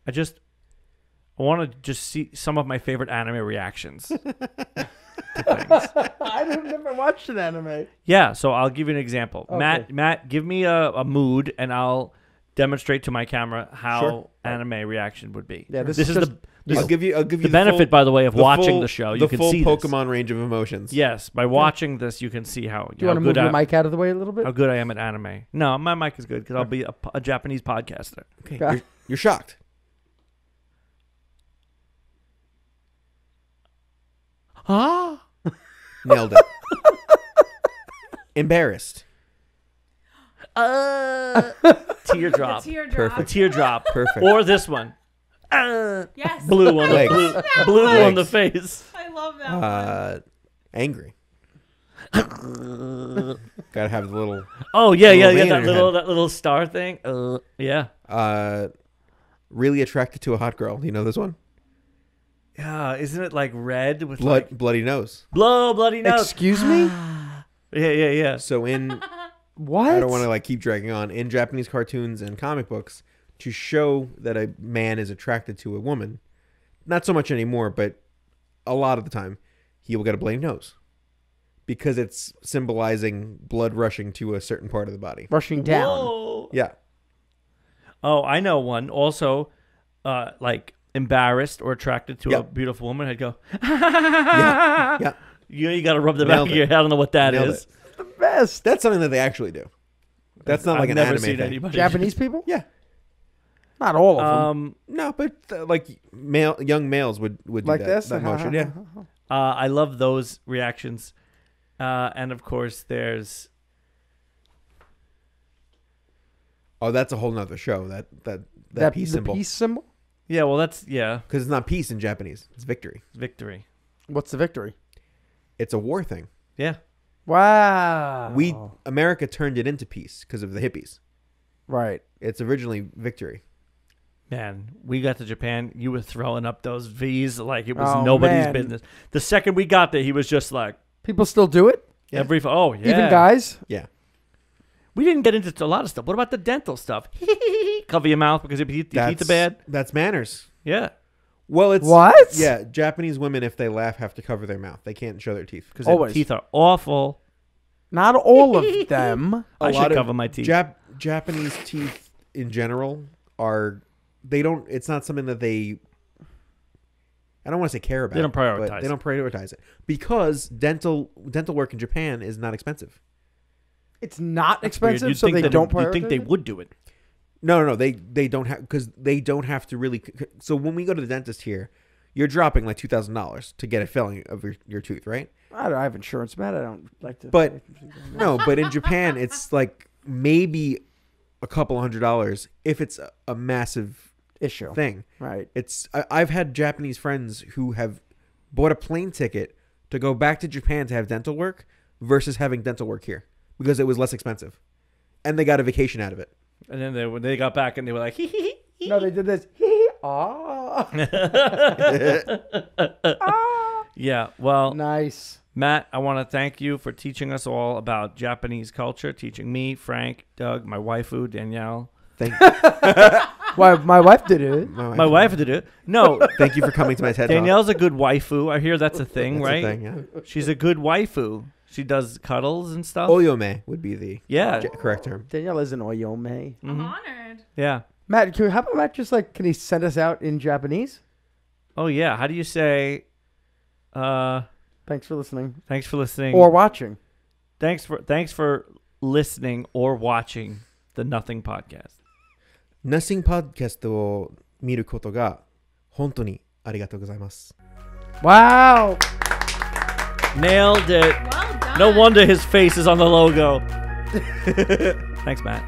I want to just see some of my favorite anime reactions to things. I've never watched an anime. Yeah, so I'll give you an example. Okay. Matt, give me a mood, and I'll demonstrate to my camera how anime reaction would be. Yeah, this is I'll give you the benefit, by the way, of watching the show. You can see the full Pokemon range of emotions. Yes, by watching this, you can see how. Do you want to move your mic out of the way a little bit? How good I am at anime. No, my mic is good because I'll be a Japanese podcaster. Okay, you're shocked. Ah. Nailed it. Embarrassed. Teardrop. Perfect. A teardrop. Perfect. Or this one. Yes. Blue on Legs. blue Legs. on the face. I love that one. Angry. Gotta have the little. Oh yeah, Little vein that in your little star thing. Yeah. Really attracted to a hot girl. You know this one? Yeah, isn't it like red with Bloody nose. bloody nose? Excuse me? Yeah. So in What? I don't want to like keep dragging on. In Japanese cartoons and comic books, to show that a man is attracted to a woman, not so much anymore, but a lot of the time, he will get a blade nose because it's symbolizing blood rushing to a certain part of the body. Rushing down. Whoa. Yeah. Oh, I know one. Also, like embarrassed or attracted to a beautiful woman, I'd go, Yeah. You got to rub the back of your head. I don't know what that Nailed is. it. The best. That's something that they actually do. That's not like I've an never anime seen thing. anybody. Japanese people? Yeah. Not all of them. No, but like young males would do Like that, this? that motion. Yeah. I love those reactions. And of course, there's. Oh, that's a whole nother show. That peace the symbol. peace symbol? Yeah, well, that's Because it's not peace in Japanese. It's victory. victory. What's the victory? It's a war thing. Yeah. Wow. America turned it into peace because of the hippies. Right. It's originally victory. Man, we got to Japan. You were throwing up those V's like it was Oh, nobody's man. business. The second we got there, he was just like People still do it? Yeah. every. Oh yeah, Even guys? Yeah. We didn't get into a lot of stuff. What about the dental stuff? Cover your mouth because your teeth are bad. That's manners. Yeah, Well, it's What? Yeah, Japanese women, if they laugh, have to cover their mouth. They can't show their teeth. because their Always. teeth are awful. Not all of them. I should lot of cover my teeth. Japanese teeth in general are they don't. It's not something that they. I don't want to say care about. They don't but prioritize They don't prioritize it because dental work in Japan is not expensive. It's not That's weird. expensive, You'd so think they that don't prioritize You'd think they it? would do it. No. They don't have because they don't have to really. So when we go to the dentist here, you're dropping like $2,000 to get a filling of your tooth, right? I have insurance, Matt. I don't like to. But no, but in Japan, it's like maybe a couple $100 if it's a massive issue. thing. Right. I've had Japanese friends who have bought a plane ticket to go back to Japan to have dental work versus having dental work here because it was less expensive, and they got a vacation out of it. And then when they got back and they were like, No, they did this. Ah. yeah. Well, Nice. Matt, I want to thank you for teaching us all about Japanese culture, teaching me, Frank, Doug, my waifu, Danielle. Why, my wife did it. My wife did it. No, Thank you for coming to my TED Talk. Danielle's a good waifu. I hear that's a thing, That's a right? thing, yeah. She's a good waifu. She does cuddles and stuff. Oyome would be the Yeah. correct term. Danielle is an oyome. I'm honored. Yeah. Matt, how about Matt just like, can he send us out in Japanese? Oh, yeah. How do you say, Thanks for listening. thanks for listening. Or watching. Thanks for listening or watching the Nothing Podcast. Nothing podcast を見ることが本当にありがとうございます。 Wow. Nailed it. Well done. No wonder his face is on the logo. Thanks, Matt.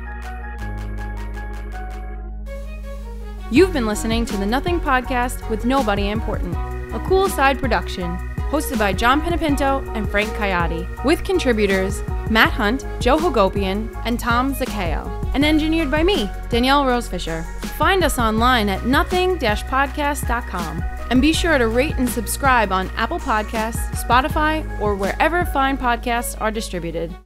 You've been listening to the Nothing Podcast with Nobody Important, a cool side production, hosted by John Panepinto and Frank Caiati, with contributors Matt Hunt, Joe Hagopian, and Tom Zaccheo, and engineered by me, Danielle Rosefisher. Find us online at nothing-podcast.com, and be sure to rate and subscribe on Apple Podcasts, Spotify, or wherever fine podcasts are distributed.